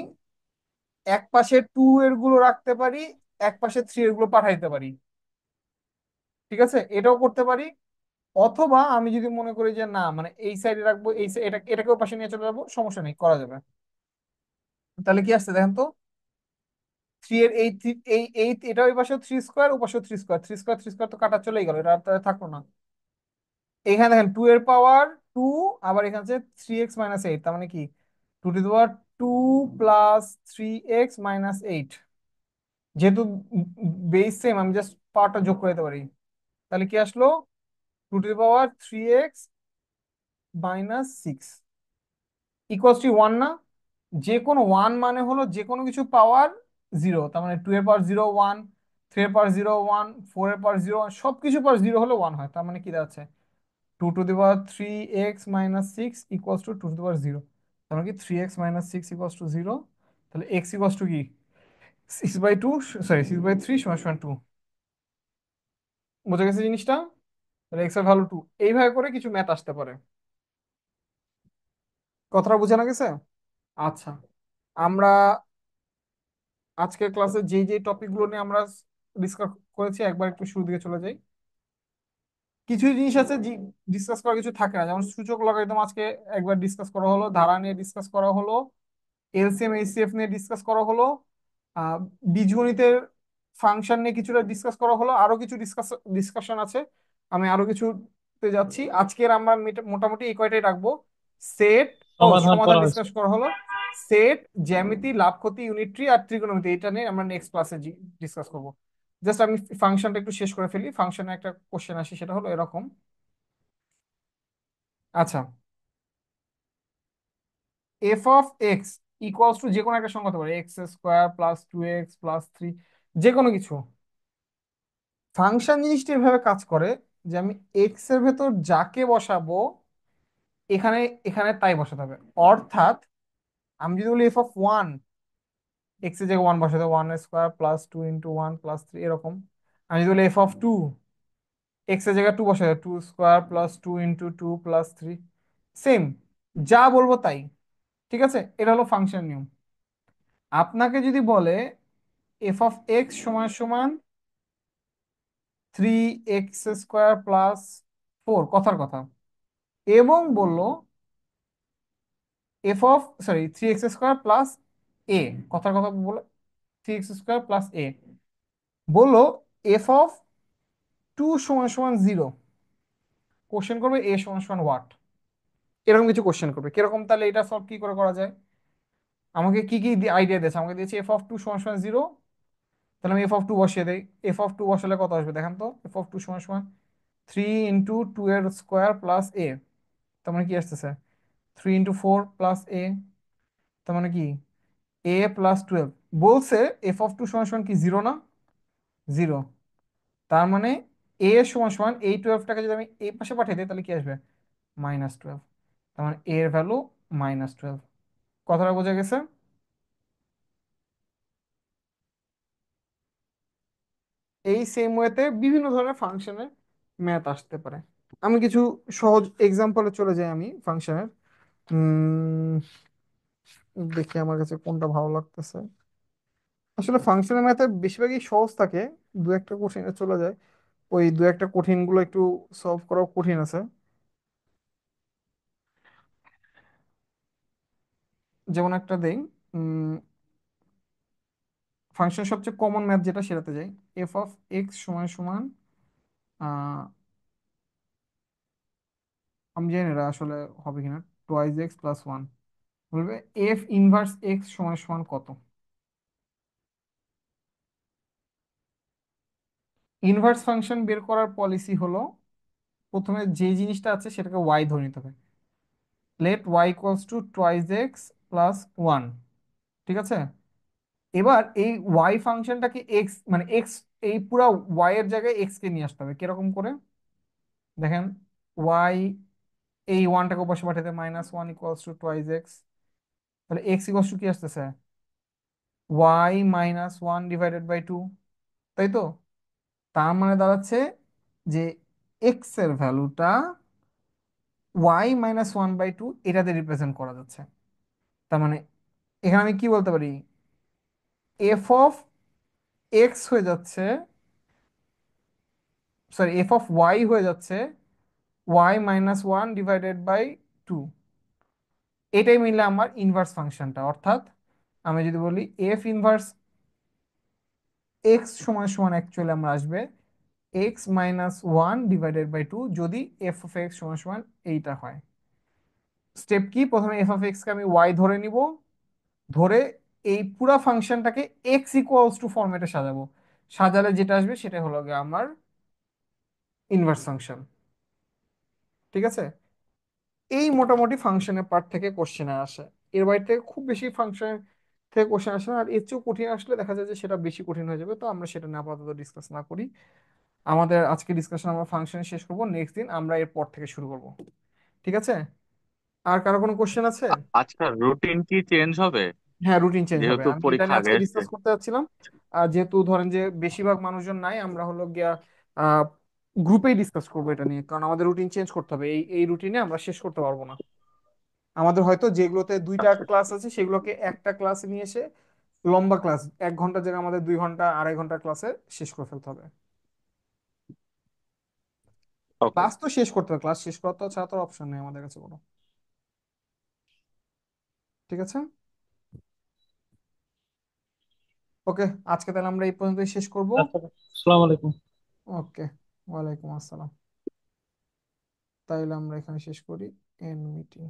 এক পাশে 2 এর গুলো রাখতে পারি, এক পাশে 3 এর গুলো পাঠাইতে পারি, ঠিক আছে, এটাও করতে পারি। অথবা আমি যদি মনে করি যে না, মানে এই সাইডে রাখবো, এটাকেও পাশে নিয়ে চলে যাবো, সমস্যা নেই, করা যাবে। তাহলে কি আসছে দেখেন তো, 3 এর এই এটা ওই পাশে 3 স্কোয়ার, ও পাশে 3 স্কোয়ার, 3 স্কোয়ার 3 স্কোয়ার তো কাটা চলেই গেল, এটা আর তাহলে থাকলো না। এখানে দেখেন 2 এর পাওয়ার 2, আবার এখানে আছে 3x - 8, তার মানে কি 2 to the power 2 + 3x - 8, যেহেতু বেস সেম, আমি জাস্ট পাওয়ারটা যোগ করে দিতে পারি। তাহলে কি আসলো, 2 to the power 3x - 6 equals to 1 না? যে কোনো ওয়ান মানে হলো যে কোনো কিছু পাওয়ার জিরো, তার মানে 2 এর পাওয়ার 0 1, 3 এর পাওয়ার 0 1, 4 এর পাওয়ার 0 1, সবকিছু পাওয়ার জিরো হলে 1 হয়, তার মানে কি দাঁড়াচ্ছে 2 to the power 3x - 6 equals to 2 to the power 0। তার মানে কি 3x - 6 ইকুয়ালস টু 0। তাহলে এক্স ইকুয়ালস টু কি 6/2, সরি 6/3 = 2। বোঝা গেছে জিনিসটা? তাহলে এক্স এর ভ্যালু 2, এইভাবে করে কিছু ম্যাথ আসতে পারে। কথাটা বোঝানো গেছে? আচ্ছা, আমরা আজকের ক্লাসে যে যে টপিক গুলো নিয়ে আমরা ডিসকাস করেছি, একবার একটু শুরু দিকে চলে যাই। কিছু জিনিস আছে ডিসকাস করার কিছু থাকে না, যেমন সূচক লগারিদম আজকে একবার ডিসকাস করা হলো, ধারা নিয়ে ডিসকাস করা হলো, এলসিএম এইচসিএফ নিয়ে ডিসকাস করা হলো, আহ, বীজগণিতের ফাংশন নিয়ে কিছুটা ডিসকাস করা হলো, আরো কিছু ডিসকাশন আছে, আমি আরো কিছুতে যাচ্ছি। আজকের আমরা মোটামুটি এই কয়টাই রাখবো। সেট, ও সমাধান সমাধান করা হয়েছে। ডিসকাস করা হলো। সেট, জ্যামিতি, লাভ ক্ষতি, ইউনিট্রি আর ত্রিকোণমিতি, এটা নিয়ে আমরা নেক্সট ক্লাসে ডিসকাস করবো। জাস্ট আমি ফাংশনটা একটু শেষ করে ফেলি, ফাংশনে একটা কোশ্চেন আসে, সেটা হলো এরকম। আচ্ছা, f(x) ইকুয়ালস টু যে কোনো একটা সংখ্যা হতে পারে, x² + 2x + 3, যে কোনো কিছু। ফাংশন জিনিসটা এভাবে কাজ করে যে আমি এক্স এর ভেতর যাকে বসাবো, এখানে এখানে তাই বসাতে হবে। অর্থাৎ আমি যদি বলি f(1), এক্স এর জায়গায় 1 বসাতে, 1² + 2 × 1 + 3, এরকম। আমি যদি বলি f(2), এক্স এর জায়গায় 2 বসাতে, 2² + 2 × 2 + 3, সেম, যা বলবো তাই। ঠিক আছে, এটা হলো ফাংশন নিয়ম। আপনাকে যদি বলে f(x) = 3x² + 4, কথার কথা, এবং বলল থ্রি কথার কথা বলে 3x² + a, বললো f(2) = 0, কোশ্চেন করবে a = what, এরকম কিছু কোশ্চেন করবে কিরকম। তাহলে এটা সব কি করে করা যায়, আমাকে কি কি আইডিয়া দিয়েছে, আমাকে দিয়েছে f(2) = 0, তাহলে আমি f(2) বসিয়ে দেই। f(2) বসালে কত আসবে দেখেন তো, f(2) = 3 × 2 এর স্কোয়ার + a, তার মানে কি আসতেছে 3 × 4 + a, তার মানে কি a + 12। বলছে f(2) = কি 0 না? 0। তার মানে এ এর সমান সমান এই 12টাকে যদি আমি এই পাশে পাঠিয়ে দিই তাহলে কি আসবে, -12। তার মানে এ এর ভ্যালু -12। কথাটা বোঝা গেছে? এই সেম ওয়েতে বিভিন্ন ধরনের ফাংশনের ম্যাথ আসতে পারে। আমি কিছু সহজ এক্সাম্পলে চলে যাই আমি ফাংশনের। দেখি আমার কাছে কোনটা ভালো লাগতেছে। আসলে ফাংশনের ম্যাথে বেশিরভাগই সহজ থাকে, দু একটা কঠিনে চলে যায়। ওই দু একটা কঠিন গুলো একটু সলভ করাও কঠিন আছে। যেমন একটা দেই, ফাংশন সবচেয়ে কমন ম্যাথ যেটা সেটাতে যাই। f(x) সমান সমান, আহ, আমি জানি না এটা আসলে হবে কিনা, 2x+1 বলবে f(1)(x) সমান সমান কত। ইনভার্স ফাংশন বের করার পলিসি হলো প্রথমে যে জিনিসটা আছে সেটাকে y ধরে নিতে হবে। Let y = 2x+1। ঠিক আছে, এবার এই y ফাংশনটাকে x মানে x, এই পুরা y এর জায়গায় x কে নিয়ে আসতে হবে। কিরকম করে দেখেন, y এই ওয়ানটাকে বসে পাঠাতে -1 = 2x, তাহলে x কি আসতেছে, y-1/2, তাই তো? তার মানে দাঁড়াচ্ছে যে x এর ভ্যালুটা y-1/2 এটাতে রিপ্রেজেন্ট করা যাচ্ছে। তার মানে এখানে আমি কি বলতে পারি, f(x) হয়ে যাচ্ছে, সরি f(y) হয়ে যাচ্ছে y-1/2। এটাই মিলে আমার ইনভার্স ফাংশনটা। অর্থাৎ আমি যদি বলি f(1)(x) সমান সমান অ্যাকচুয়ালি আমরা আসবে x-1/2 যদি f(x) সমান সমান এইটা হয়। স্টেপ কি, প্রথমে f(x) কে আমি y ধরে নিব, ধরে এই পুরা ফাংশনটাকে x ফরম্যাটে সাজাবো। সাজালে যেটা আসবে সেটা হলো গিয়ে আমার ইনভার্স ফাংশন। ঠিক আছে, এই মোটামুটি ফাংশনের পার্ট থেকে কোশ্চেনে আসে। এর বাইরে থেকে খুব বেশি ফাংশন থেকে কোশ্চেন আসে না। আর এর চেয়েও কঠিন আসলে দেখা যায় যে সেটা বেশি কঠিন হয়ে যাবে, তো আমরা সেটা নিয়ে আপাতত ডিসকাস না করি। আমাদের আজকে ডিসকাশন আমরা ফাংশন শেষ করব, নেক্সট দিন আমরা এরপর থেকে শুরু করব। ঠিক আছে, আর কারো কোনো কোশ্চেন আছে? আচ্ছা, রুটিন কি চেঞ্জ হবে হ্যাঁ, রুটিন চেঞ্জ হবে, যেহেতু আমি এটা পরীক্ষা নিয়ে আগে আজকে এসছে? ডিসকাস করতে যাচ্ছিলাম। আর যেহেতু ধরেন যে বেশিরভাগ মানুষজন নাই, আমরা হলো গিয়া আহ গ্রুপেই ডিসকাস করবো এটা নিয়ে, কারণ আমাদের রুটিন চেঞ্জ করতে হবে। এই এই রুটিনে আমরা শেষ করতে পারবো না। আমাদের হয়তো যেগুলোতে দুইটা আচ্ছা, ক্লাস আছে সেগুলোকে একটা ক্লাসে নিয়ে এসে লম্বা ক্লাস, 1 ঘন্টা জায়গায় আমাদের 2 ঘন্টা 2.5 ঘন্টা ক্লাসে শেষ করে ফেলতে হবে। ওকে। ক্লাস তো শেষ করতে হবে, ক্লাস শেষ করা তো ছাড়া তো অপশন নেই আমাদের কাছে কোনো। ঠিক আছে, ওকে, আজকে তাহলে আমরা এই পর্যন্তই শেষ করব। আচ্ছা, আসসালামু আলাইকুম। ওকে, ওয়ালাইকুম আসসালাম। তাইলে আমরা এখানে শেষ করি, এন্ড মিটিং।